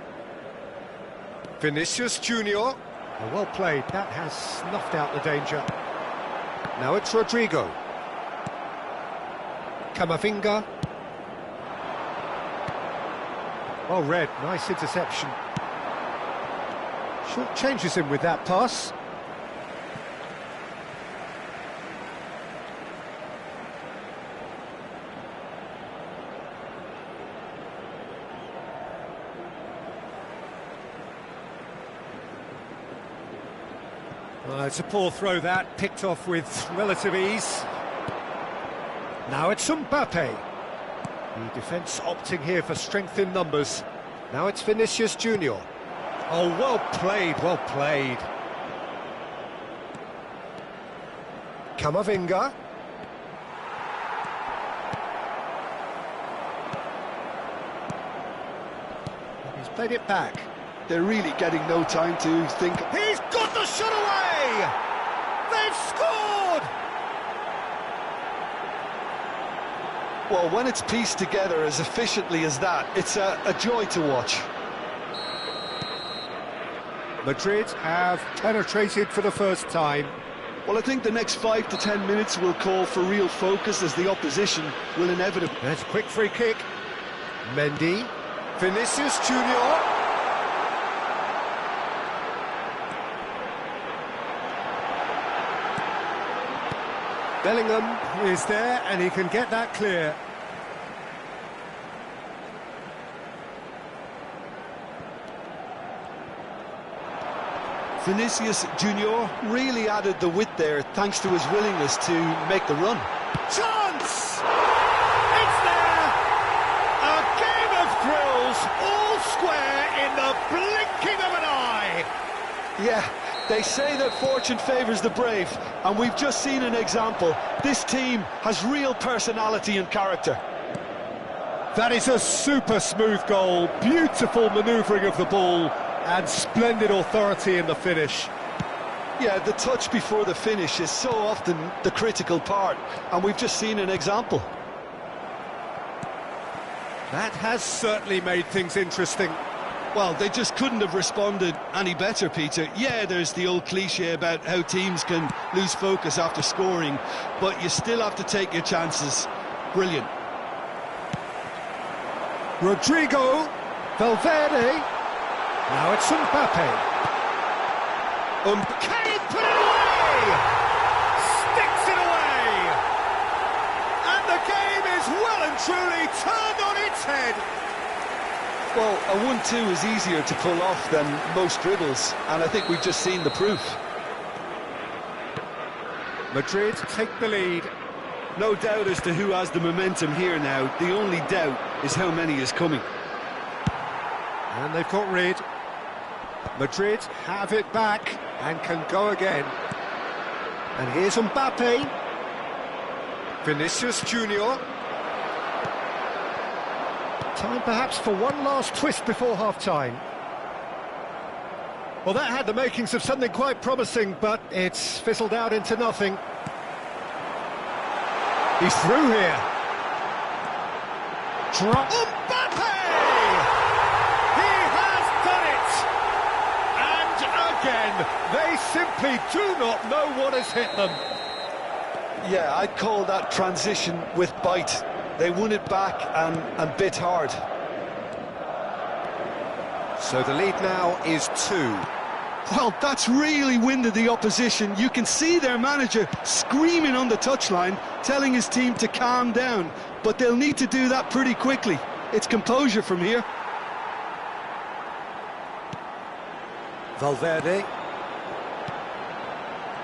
Vinicius Junior. Oh, well played, that has snuffed out the danger. Now it's Rodrigo. Camavinga. Well read, nice interception. Short changes him with that pass. It's a poor throw that, picked off with relative ease. Now it's Mbappe. The defence opting here for strength in numbers. Now it's Vinicius Junior. Oh, well played, well played. Camavinga. He's played it back. They're really getting no time to think. He's got the shot away! They've scored! Well, when it's pieced together as efficiently as that, it's a joy to watch. Madrid have penetrated for the first time. Well, I think the next 5 to 10 minutes will call for real focus as the opposition will inevitably... That's a quick free kick. Mendy. Vinicius Junior. Bellingham is there and he can get that clear. Vinicius Junior really added the width there thanks to his willingness to make the run. Chance! It's there! A game of thrills, all square in the blinking of an eye! Yeah. They say that fortune favours the brave, and we've just seen an example. This team has real personality and character. That is a super smooth goal, beautiful manoeuvring of the ball, and splendid authority in the finish. Yeah, the touch before the finish is so often the critical part, and we've just seen an example. That has certainly made things interesting. Well, they just couldn't have responded any better, Peter. Yeah, there's the old cliche about how teams can lose focus after scoring, but you still have to take your chances. Brilliant. Rodrigo, Valverde. Now it's Mbappe. Can he put it away? Sticks it away! And the game is well and truly turned on its head. Well, a 1-2 is easier to pull off than most dribbles, and I think we've just seen the proof. Madrid take the lead. No doubt as to who has the momentum here now. The only doubt is how many is coming. And they've got rid. Madrid have it back and can go again. And here's Mbappe. Vinicius Junior. Time perhaps for one last twist before half-time. Well, that had the makings of something quite promising, but it's fizzled out into nothing. He's through here. Mbappe! He has done it! And again, they simply do not know what has hit them. Yeah, I'd call that transition with bite. They won it back and bit hard. So the lead now is 2. Well, that's really winded the opposition. You can see their manager screaming on the touchline, telling his team to calm down. But they'll need to do that pretty quickly. It's composure from here. Valverde.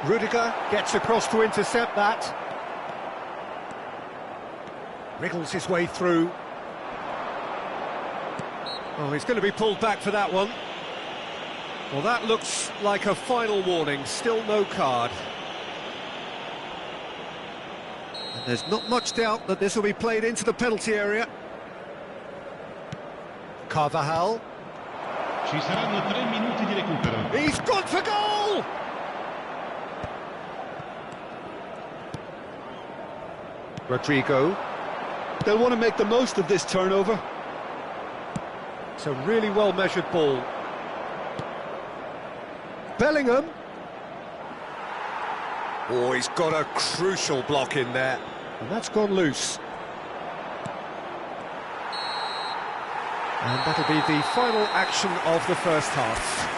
Rudiger gets across to intercept that. Wriggles his way through. Oh, he's going to be pulled back for that one. Well, that looks like a final warning. Still no card. And there's not much doubt that this will be played into the penalty area. Carvajal. Ci saranno 3 minuti di recupero. He's gone for goal! Rodrigo. They'll want to make the most of this turnover. It's a really well-measured ball. Bellingham. Oh, he's got a crucial block in there. And that's gone loose. And that'll be the final action of the first half.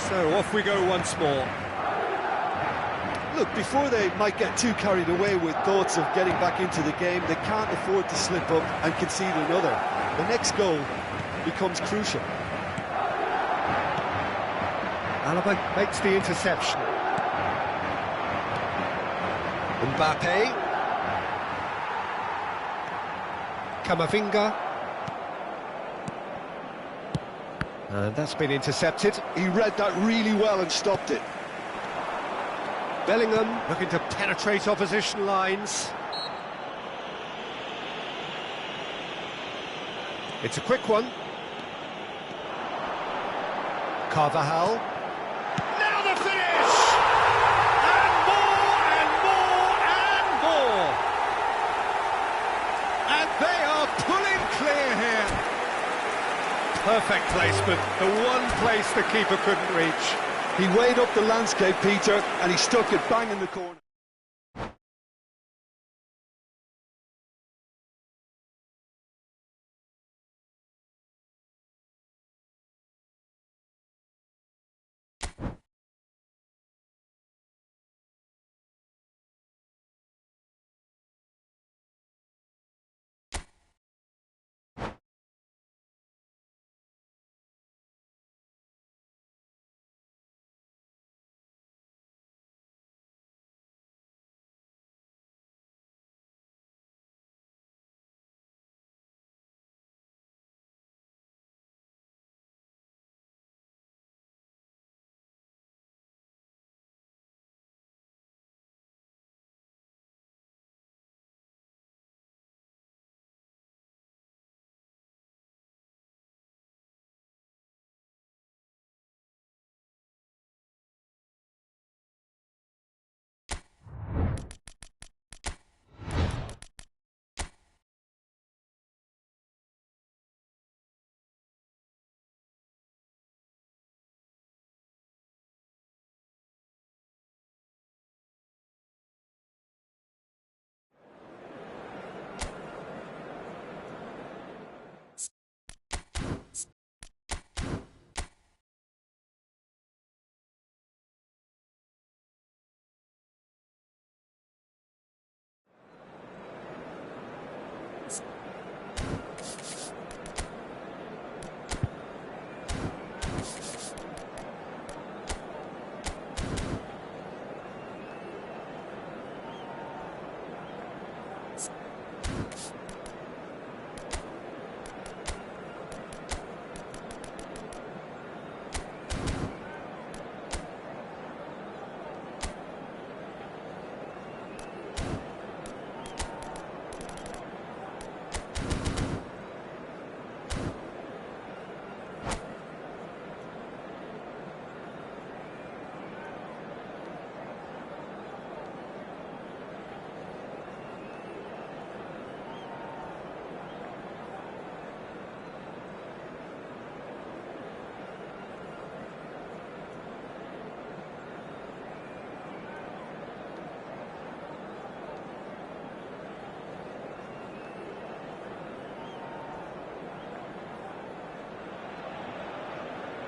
So off we go once more. Look, before they might get too carried away with thoughts of getting back into the game, they can't afford to slip up and concede another. The next goal becomes crucial. Alaba makes the interception. Mbappe. Camavinga. And that's been intercepted. He read that really well and stopped it. Bellingham looking to penetrate opposition lines. It's a quick one. Carvajal. Now the finish! And more and more and more! And they are pulling clear here. Perfect placement, the one place the keeper couldn't reach. He weighed up the landscape, Peter, and he stuck it bang in the corner.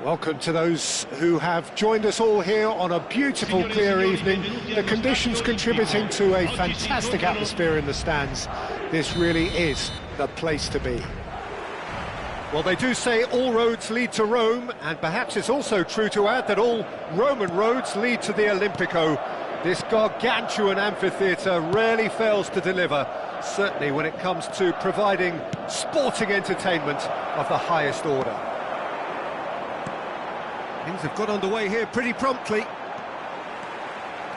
Welcome to those who have joined us all here on a beautiful, clear evening. The conditions contributing to a fantastic atmosphere in the stands. This really is the place to be. Well, they do say all roads lead to Rome, and perhaps it's also true to add that all Roman roads lead to the Olimpico. This gargantuan amphitheatre rarely fails to deliver, certainly when it comes to providing sporting entertainment of the highest order. Things have got underway here pretty promptly.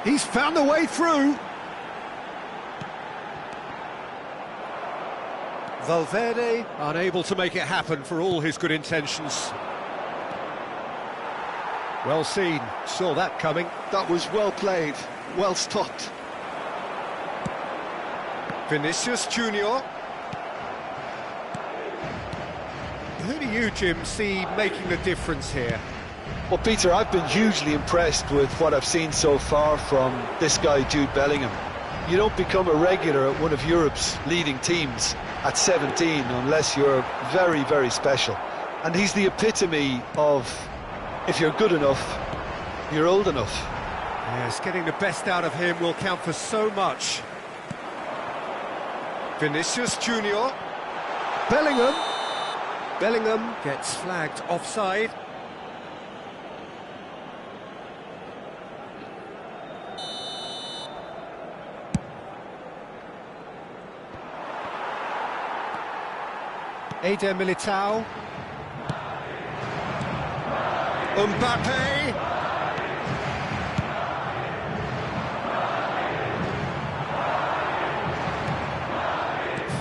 He's found a way through. Valverde unable to make it happen for all his good intentions. Well seen, saw that coming. That was well played, well stopped. Vinicius Junior. Who do you, Jim, see making the difference here? Well, Peter, I've been hugely impressed with what I've seen so far from this guy, Jude Bellingham. You don't become a regular at one of Europe's leading teams at 17 unless you're very, very special. And he's the epitome of, if you're good enough, you're old enough. Yes, getting the best out of him will count for so much. Vinicius Junior. Bellingham. Bellingham gets flagged offside. Eder Militao. Mbappe.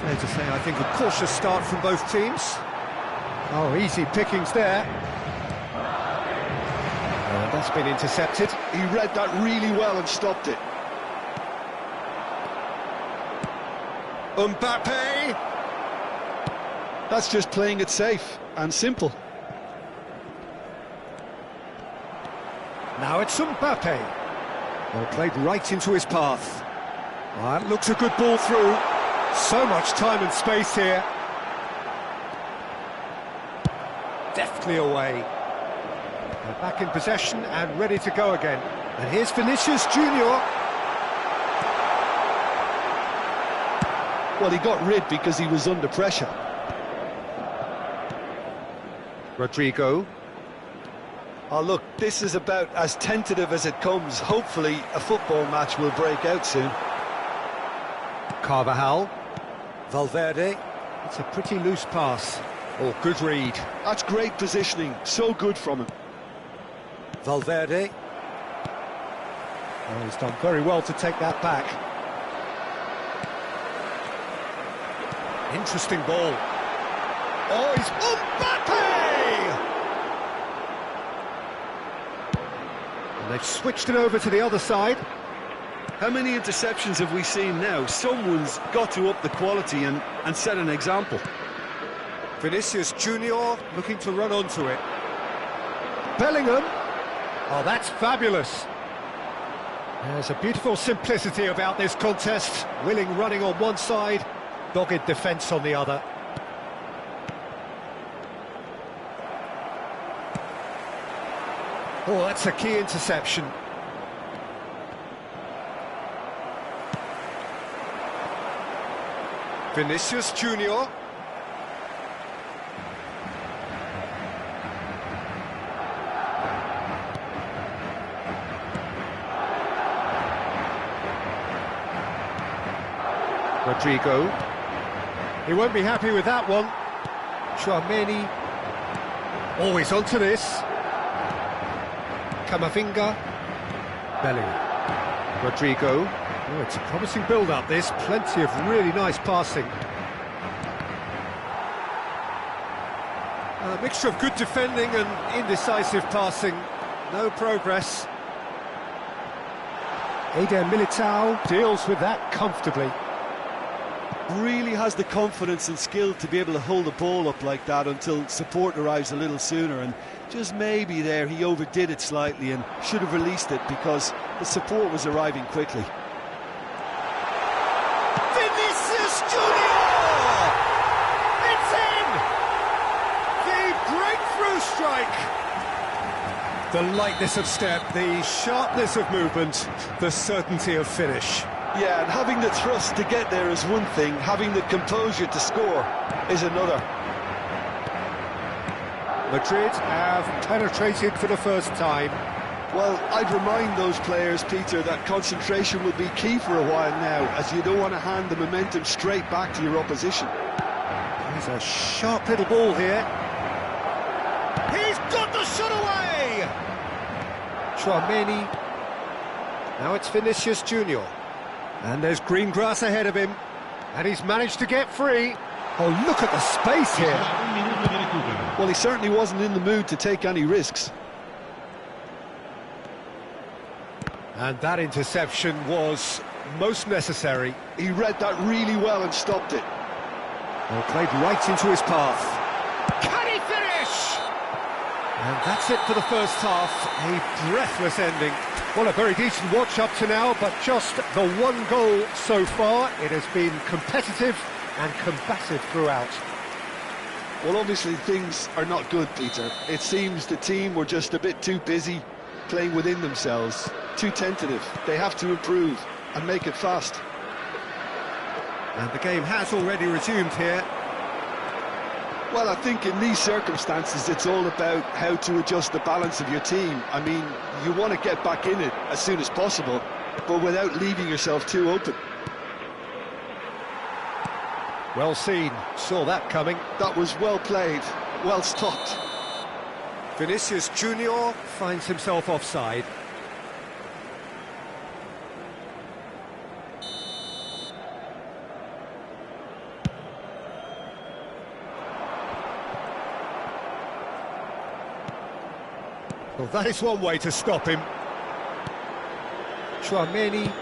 Fair to say, I think a cautious start from both teams. Oh, easy pickings there. That's been intercepted. He read that really well and stopped it. Mbappe. That's just playing it safe and simple. Now it's Mbappe. Well, played right into his path. That looks a good ball through. So much time and space here. Deftly away. They're back in possession and ready to go again. And here's Vinicius Junior. Well, he got rid because he was under pressure. Rodrigo. Oh, look, this is about as tentative as it comes. Hopefully, a football match will break out soon. Carvajal. Valverde. It's a pretty loose pass. Oh, good read. That's great positioning. So good from him. Valverde. Oh, he's done very well to take that back. Interesting ball. Oh, he's Mbappe! And they've switched it over to the other side. How many interceptions have we seen now? Someone's got to up the quality and set an example. Vinicius Junior looking to run onto it. Bellingham. Oh, that's fabulous. There's a beautiful simplicity about this contest. Willing running on one side, dogged defence on the other. Oh, that's a key interception. Vinicius Junior. Rodrigo. He won't be happy with that one. Chouameni. Always onto this. Camavinga. Bellingham. Rodrigo. Oh, it's a promising build-up, this. Plenty of really nice passing. A mixture of good defending and indecisive passing. No progress. Eder Militao deals with that comfortably. Really has the confidence and skill to be able to hold the ball up like that until support arrives a little sooner, and just maybe there he overdid it slightly and should have released it because the support was arriving quickly. Vinicius Junior! It's in! The breakthrough strike! The lightness of step, the sharpness of movement, the certainty of finish. Yeah, and having the thrust to get there is one thing, having the composure to score is another. Madrid have penetrated for the first time. Well, I'd remind those players, Peter, that concentration will be key for a while now, as you don't want to hand the momentum straight back to your opposition. He's a sharp little ball here. He's got the shot away! Chouameni. Now it's Vinicius Junior. And there's green grass ahead of him. And he's managed to get free. Oh, look at the space here. Well, he certainly wasn't in the mood to take any risks. And that interception was most necessary. He read that really well and stopped it. Well, played right into his path. Can he finish? And that's it for the first half. A breathless ending. Well, a very decent watch up to now, but just the one goal so far. It has been competitive and combative throughout. Well, obviously things are not good, Peter. It seems the team were just a bit too busy playing within themselves, too tentative. They have to improve and make it fast. And the game has already resumed here. Well, I think in these circumstances it's all about how to adjust the balance of your team. I mean, you want to get back in it as soon as possible, but without leaving yourself too open. Well seen, saw that coming. That was well played, well stopped. Vinicius Junior finds himself offside. Well, that is one way to stop him. Chouameni.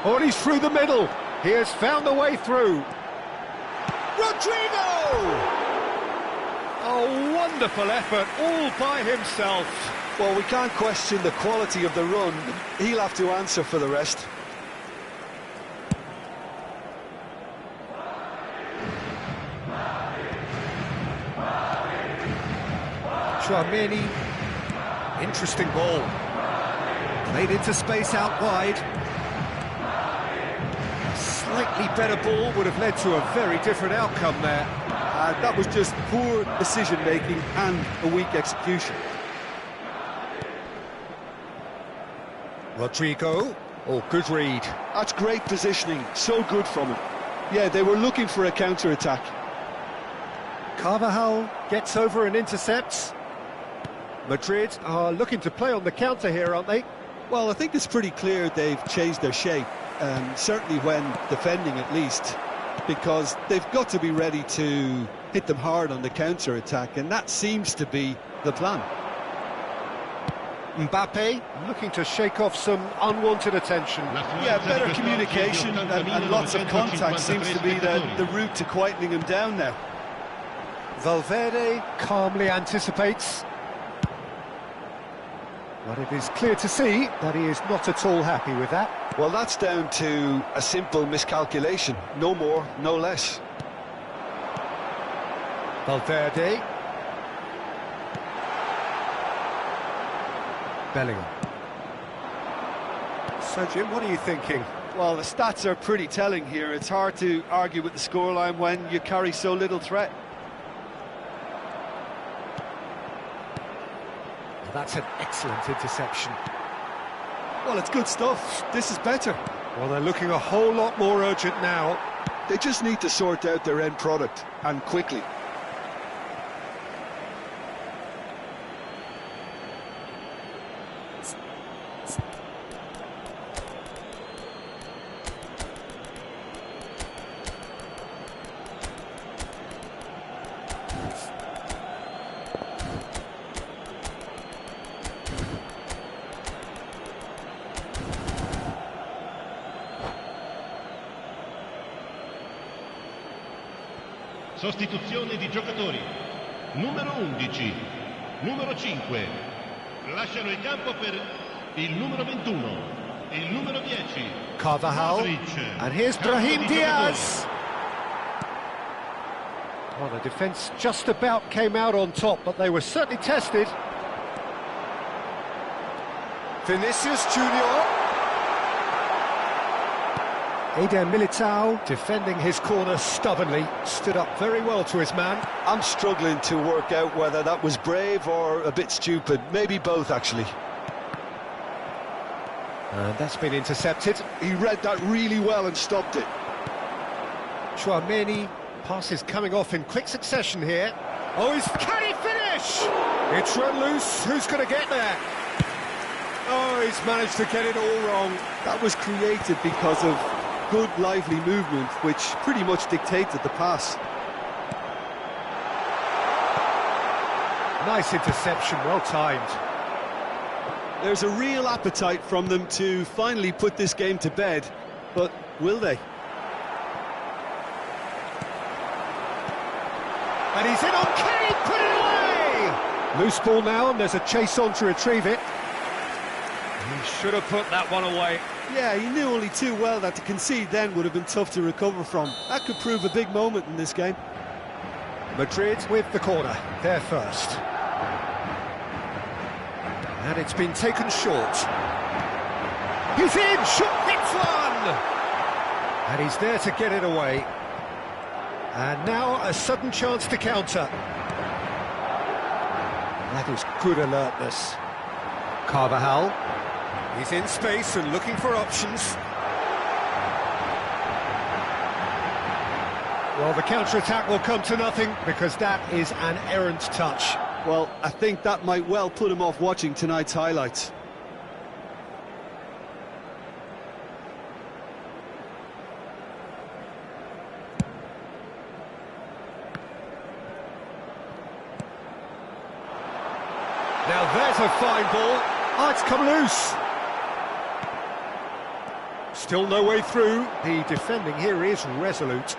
Oh, and he's through the middle. He has found the way through. Rodrigo! A wonderful effort, all by himself. Well, we can't question the quality of the run. He'll have to answer for the rest. Chouameni. Interesting ball. Played into space out wide. A slightly better ball would have led to a very different outcome there. That was just poor decision-making and a weak execution. Rodrigo. Oh, good read. That's great positioning, so good from him. Yeah, they were looking for a counter-attack. Carvajal gets over and intercepts. Madrid are looking to play on the counter here, aren't they? Well, I think it's pretty clear they've changed their shape, certainly when defending at least, because they've got to be ready to hit them hard on the counter-attack, and that seems to be the plan. Mbappe looking to shake off some unwanted attention. Yeah, better communication and lots of contact seems to be the route to quietening him down now. Valverde calmly anticipates. But it is clear to see that he is not at all happy with that. Well, that's down to a simple miscalculation. No more, no less. Valverde. Bellingham. So, Jim, what are you thinking? Well, the stats are pretty telling here. It's hard to argue with the scoreline when you carry so little threat. That's an excellent interception. Well, it's good stuff. This is better. Well, they're looking a whole lot more urgent now. They just need to sort out their end product, and quickly. Sostituzione di giocatori. Numero 11, numero 5. Lasciano il campo per il numero 21, il numero 10. Carvajal. Modric. And here's Brahim Diaz. Well, the defence just about came out on top, but they were certainly tested. Vinicius Junior. Eden Militao defending his corner stubbornly, stood up very well to his man. I'm struggling to work out whether that was brave or a bit stupid. Maybe both, actually. And that's been intercepted. He read that really well and stopped it. Chouameni, passes coming off in quick succession here. Oh, can he finish? It's run loose. Who's going to get there? Oh, he's managed to get it all wrong. That was created because of good, lively movement, which pretty much dictated the pass. Nice interception, well timed. There's a real appetite from them to finally put this game to bed, but will they? And he's in on Kenny, put it away! Loose ball now, and there's a chase on to retrieve it. He should have put that one away. Yeah, he knew only too well that to concede then would have been tough to recover from. That could prove a big moment in this game. Madrid with the corner, they're first. And it's been taken short. He's in, shot hits one! And he's there to get it away. And now a sudden chance to counter. That is good alertness. Carvajal. He's in space and looking for options. Well, the counter-attack will come to nothing because that is an errant touch. Well, I think that might well put him off watching tonight's highlights. Now there's a fine ball. Oh, it's come loose. Still no way through. The defending here is resolute.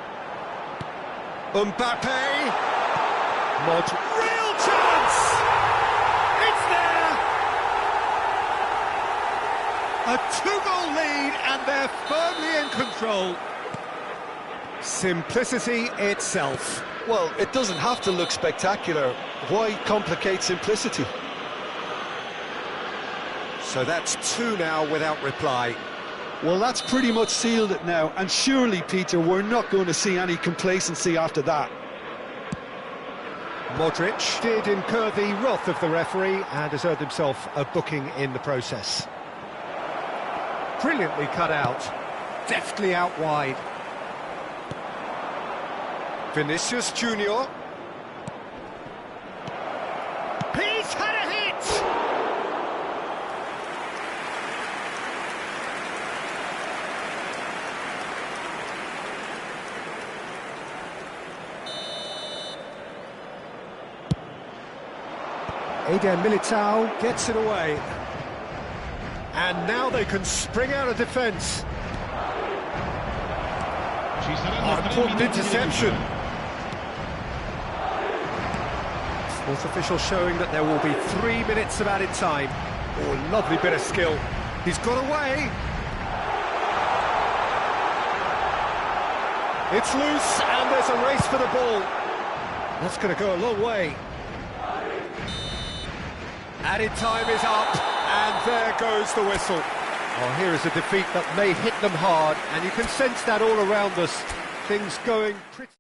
Mbappe. Real chance! It's there! A two-goal lead and they're firmly in control. Simplicity itself. Well, it doesn't have to look spectacular. Why complicate simplicity? So that's two now without reply. Well, that's pretty much sealed it now, and surely, Peter, we're not going to see any complacency after that. Modric did incur the wrath of the referee and has earned himself a booking in the process. Brilliantly cut out, deftly out wide. Vinicius Junior. He's had a hit! Eden Militao gets it away. And now they can spring out of defence. Important interception. Fourth official showing that there will be 3 minutes of added time. Oh, lovely bit of skill. He's got away. It's loose and there's a race for the ball. That's going to go a long way. Added time is up, and there goes the whistle. Oh, here is a defeat that may hit them hard, and you can sense that all around us. Things going pretty...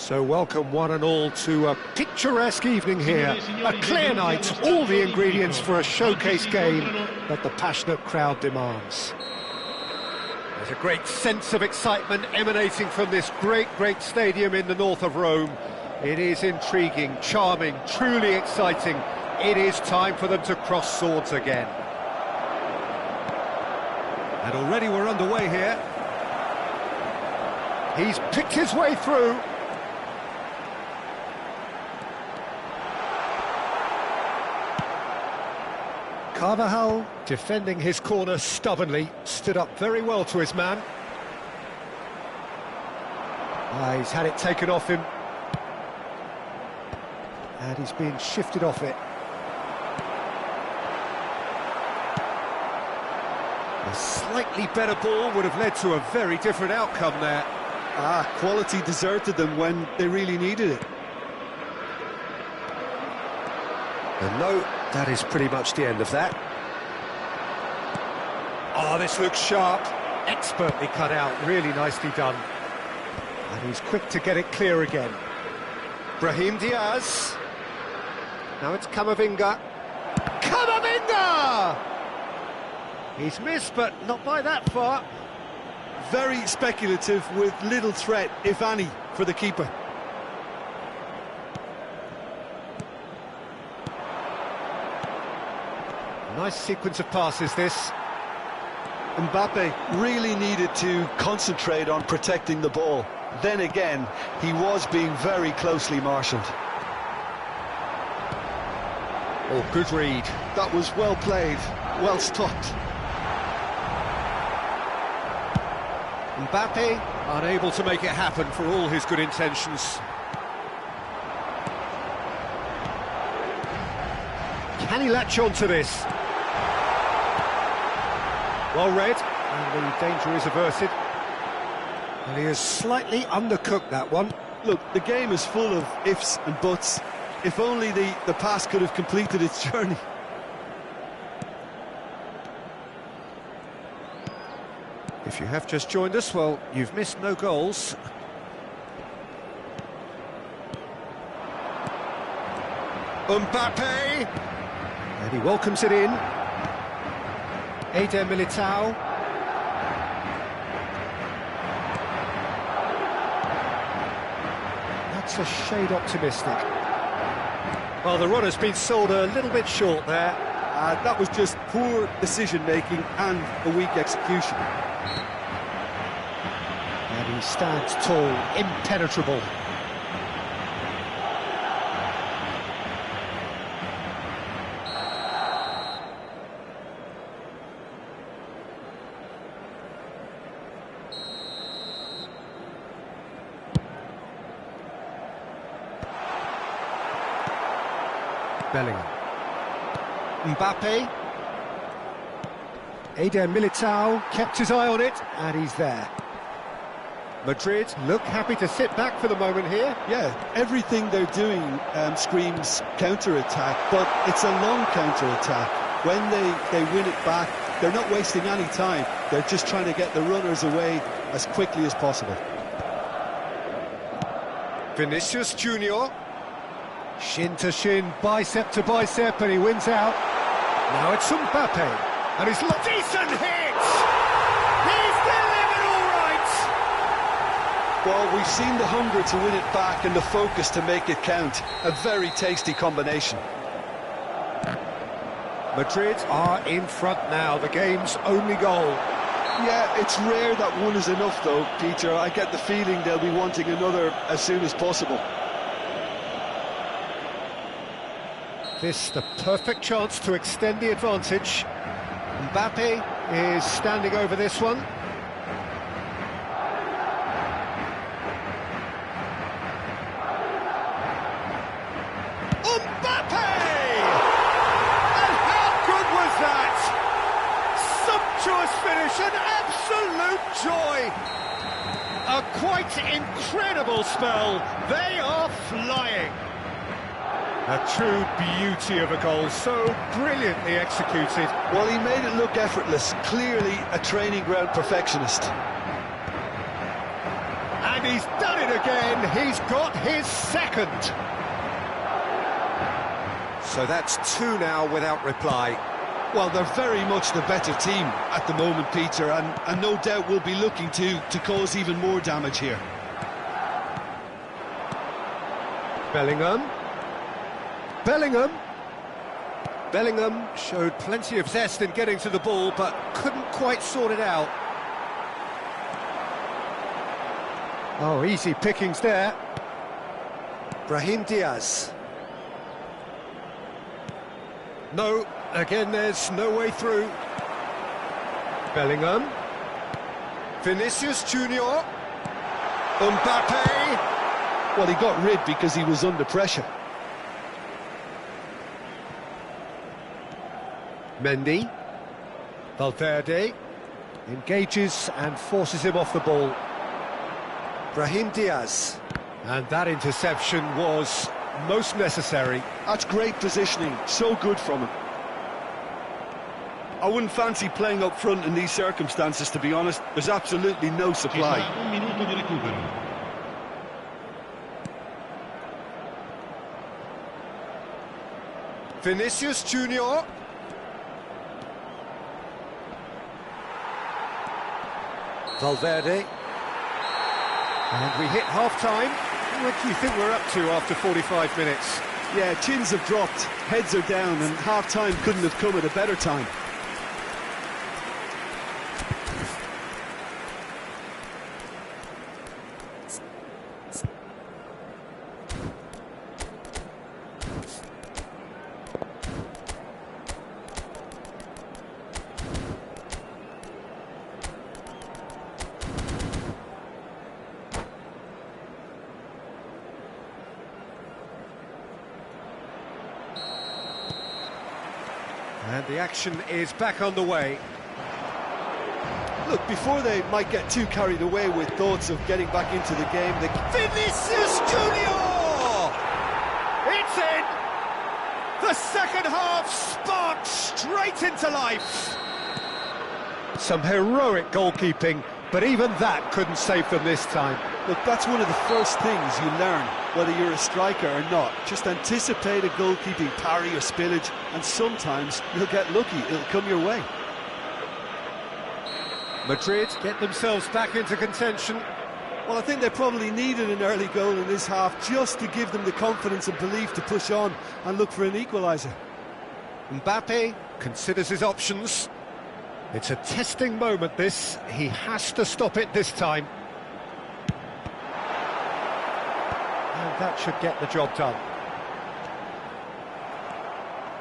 So welcome one and all to a picturesque evening here, a clear night, all the ingredients for a showcase game that the passionate crowd demands. There's a great sense of excitement emanating from this great stadium in the north of Rome. It is intriguing, charming, truly exciting. It is time for them to cross swords again. And already we're underway here. He's picked his way through. Carvajal, defending his corner stubbornly, stood up very well to his man. He's had it taken off him. And he's being shifted off it. A slightly better ball would have led to a very different outcome there. Quality deserted them when they really needed it. And no, that is pretty much the end of that. Oh, this looks sharp. Expertly cut out, really nicely done. And he's quick to get it clear again. Brahim Diaz. Now it's Camavinga. Camavinga! He's missed, but not by that far. Very speculative with little threat, if any, for the keeper. Nice sequence of passes, this. Mbappe really needed to concentrate on protecting the ball. Then again, he was being very closely marshalled. Oh, good read. That was well played, well stopped. Mbappe, Unable to make it happen for all his good intentions. can he latch on to this? Well read, and the danger is averted. And he has slightly undercooked that one. Look, the game is full of ifs and buts. If only the pass could have completed its journey. If you have just joined us, well, you've missed no goals. Mbappe! And he welcomes it in. Eder Militao. That's a shade optimistic. Well, the runner's been sold a little bit short there. That was just poor decision-making and a weak execution. And he stands tall, impenetrable. Bellingham. Mbappe. Eder Militao kept his eye on it, and he's there. Madrid look happy to sit back for the moment here. Yeah, everything they're doing screams counter-attack, but it's a long counter-attack. When they win it back, they're not wasting any time. They're just trying to get the runners away as quickly as possible. Vinicius Junior. Shin to shin, bicep to bicep, and he wins out. Now it's Mbappe. And he's looked decent hit! He's delivered all right! Well, we've seen the hunger to win it back and the focus to make it count. A very tasty combination. Madrid are in front now, the game's only goal. Yeah, it's rare that one is enough though, Peter. I get the feeling they'll be wanting another as soon as possible. This the perfect chance to extend the advantage. Mbappe is standing over this one. Mbappe! And how good was that? Sumptuous finish, an absolute joy. A quite incredible spell. They are flying. A true beauty of a goal, so brilliantly executed. Well, he made it look effortless, clearly a training ground perfectionist. And he's done it again, he's got his second. So that's two now without reply. Well, they're very much the better team at the moment, Peter, and no doubt will be looking to cause even more damage here. Bellingham showed plenty of zest in getting to the ball, but couldn't quite sort it out. Oh, easy pickings there. Brahim Diaz. No, again there's no way through. Bellingham. Vinicius Junior. Mbappe. Well, he got rid because he was under pressure. Mendy. Valverde engages and forces him off the ball. Brahim Diaz. And that interception was most necessary. That's great positioning, so good from him. I wouldn't fancy playing up front in these circumstances, to be honest. There's absolutely no supply. Vinicius Junior. Valverde. And we hit half-time. What do you think we're up to after 45 minutes? Yeah, chins have dropped, heads are down, and half-time couldn't have come at a better time. And the action is back on the way. Look, before they might get too carried away with thoughts of getting back into the game, Vinicius Junior! It's in! The second half sparked straight into life. Some heroic goalkeeping, but even that couldn't save them this time. Look, that's one of the first things you learn, whether you're a striker or not. Just anticipate a goalkeeping parry or spillage, and sometimes you'll get lucky, it'll come your way. Madrid get themselves back into contention. Well, I think they probably needed an early goal in this half just to give them the confidence and belief to push on and look for an equaliser. Mbappe considers his options. It's a testing moment, this. He has to stop it this time. And that should get the job done.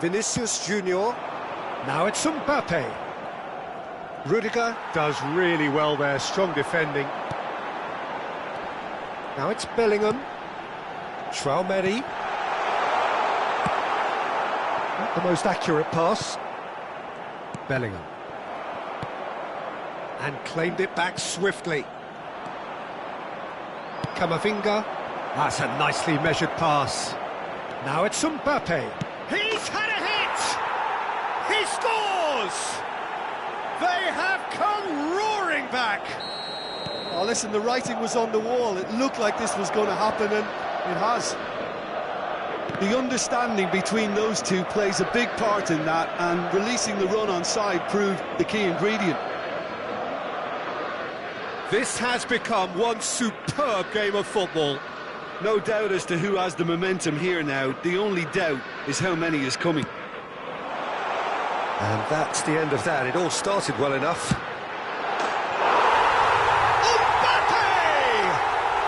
Vinicius Junior. Now it's Mbappe. Rudiger does really well there, strong defending. Now it's Bellingham. Traoré. the most accurate pass. Bellingham. And claimed it back swiftly. Camavinga. That's a nicely measured pass. Now it's Mbappe. He's had a hit! He scores! They have come roaring back! Oh, listen, the writing was on the wall. It looked like this was going to happen, and it has. The understanding between those two plays a big part in that, and releasing the run on side proved the key ingredient. This has become one superb game of football. No doubt as to who has the momentum here now. The only doubt is how many is coming. And that's the end of that. It all started well enough. Mbappe!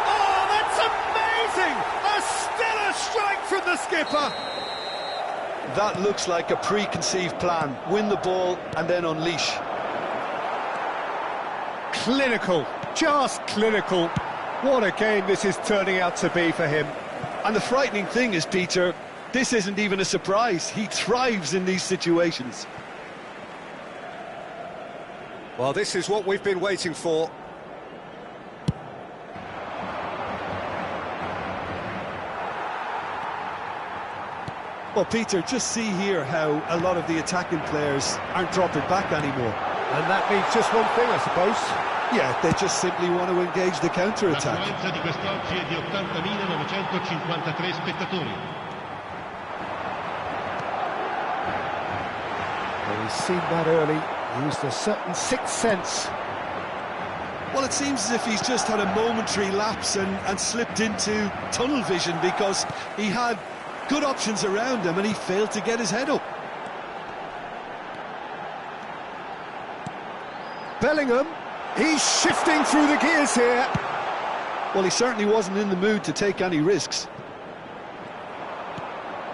Oh, that's amazing! A stellar strike from the skipper! That looks like a preconceived plan. Win the ball and then unleash. Clinical, just clinical. What a game this is turning out to be for him. And the frightening thing is, Peter, this isn't even a surprise. He thrives in these situations. Well, this is what we've been waiting for. Well, Peter, just see here how a lot of the attacking players aren't dropping back anymore. And that means just one thing, I suppose. Yeah, they just simply want to engage the counter-attack. L'affluenza di quest'oggi è di 80.953 spettatori. Well, he's seen that early, used a certain sixth sense. Well, it seems as if he's just had a momentary lapse and slipped into tunnel vision, because he had good options around him and he failed to get his head up. Bellingham, he's shifting through the gears here. Well, he certainly wasn't in the mood to take any risks.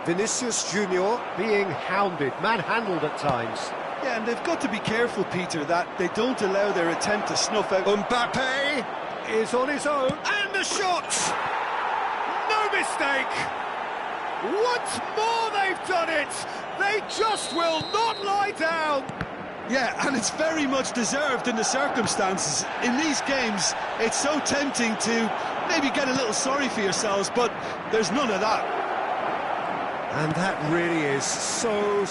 Vinicius Junior being hounded, manhandled at times. Yeah, and they've got to be careful, Peter, that they don't allow their attempt to snuff out. Mbappe is on his own, and the shot! No mistake! Once more they've done it! They just will not lie down! Yeah, and it's very much deserved in the circumstances. In these games, it's so tempting to maybe get a little sorry for yourselves, but there's none of that. And that really is so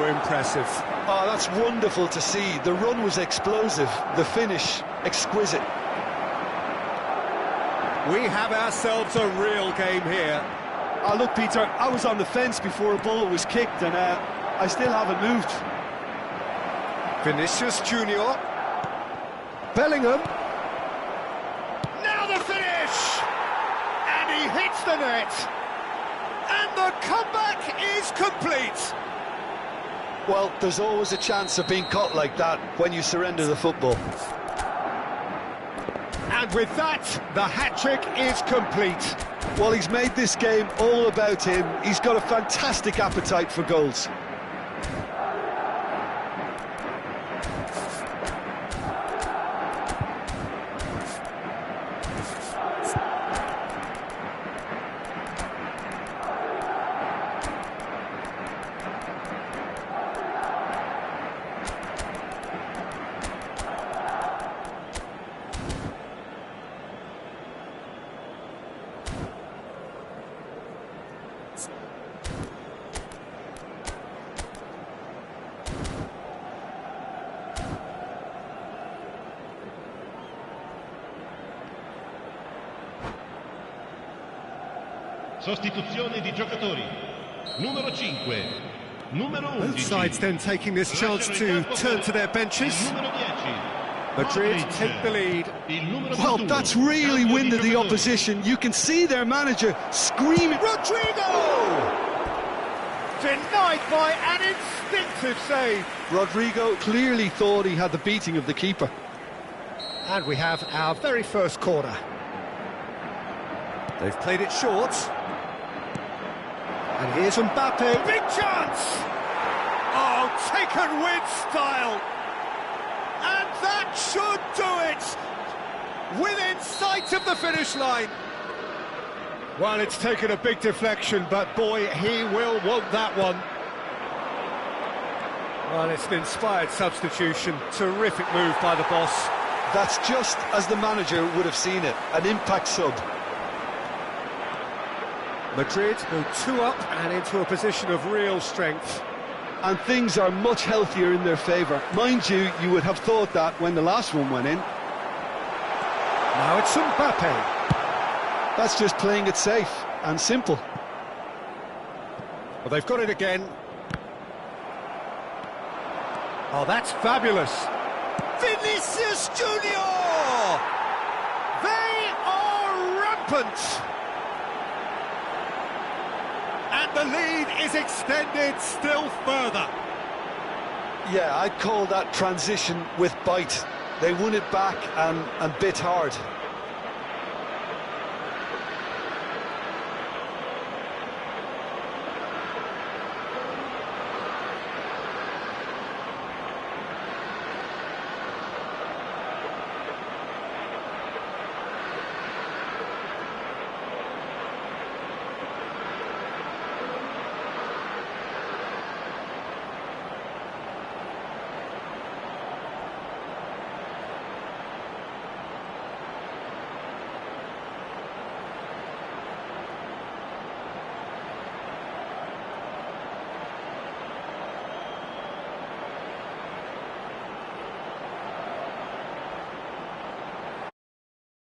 impressive. Oh, that's wonderful to see. The run was explosive, the finish exquisite. We have ourselves a real game here. Oh, look, Peter, I was on the fence before a ball was kicked, and I still haven't moved. Vinicius Junior. Bellingham. Now the finish! And he hits the net! And the comeback is complete! Well, there's always a chance of being caught like that when you surrender the football. And with that, the hat-trick is complete. Well, he's made this game all about him. He's got a fantastic appetite for goals. Sostituzione di giocatori. Numero 5. Numero 11. Both sides then taking this chance to turn to their benches. Numero 10. Madrid take the lead. Well, that's really winded the opposition. You can see their manager screaming. Rodrigo! Denied by an instinctive save. Rodrigo clearly thought he had the beating of the keeper. And we have our very first corner. They've played it short. And here's Mbappe. Big chance! Oh, taken with style! And that should do it! Within sight of the finish line. Well, it's taken a big deflection, but boy, he will want that one. Well, it's an inspired substitution. Terrific move by the boss. That's just as the manager would have seen it, an impact sub. Madrid go 2 up and into a position of real strength. And things are much healthier in their favour. Mind you, you would have thought that when the last one went in. Now it's Mbappe. That's just playing it safe and simple. Well, they've got it again. Oh, that's fabulous. Vinicius Junior! They are rampant! And the lead is extended still further. Yeah, I'd call that transition with bite. They won it back and bit hard.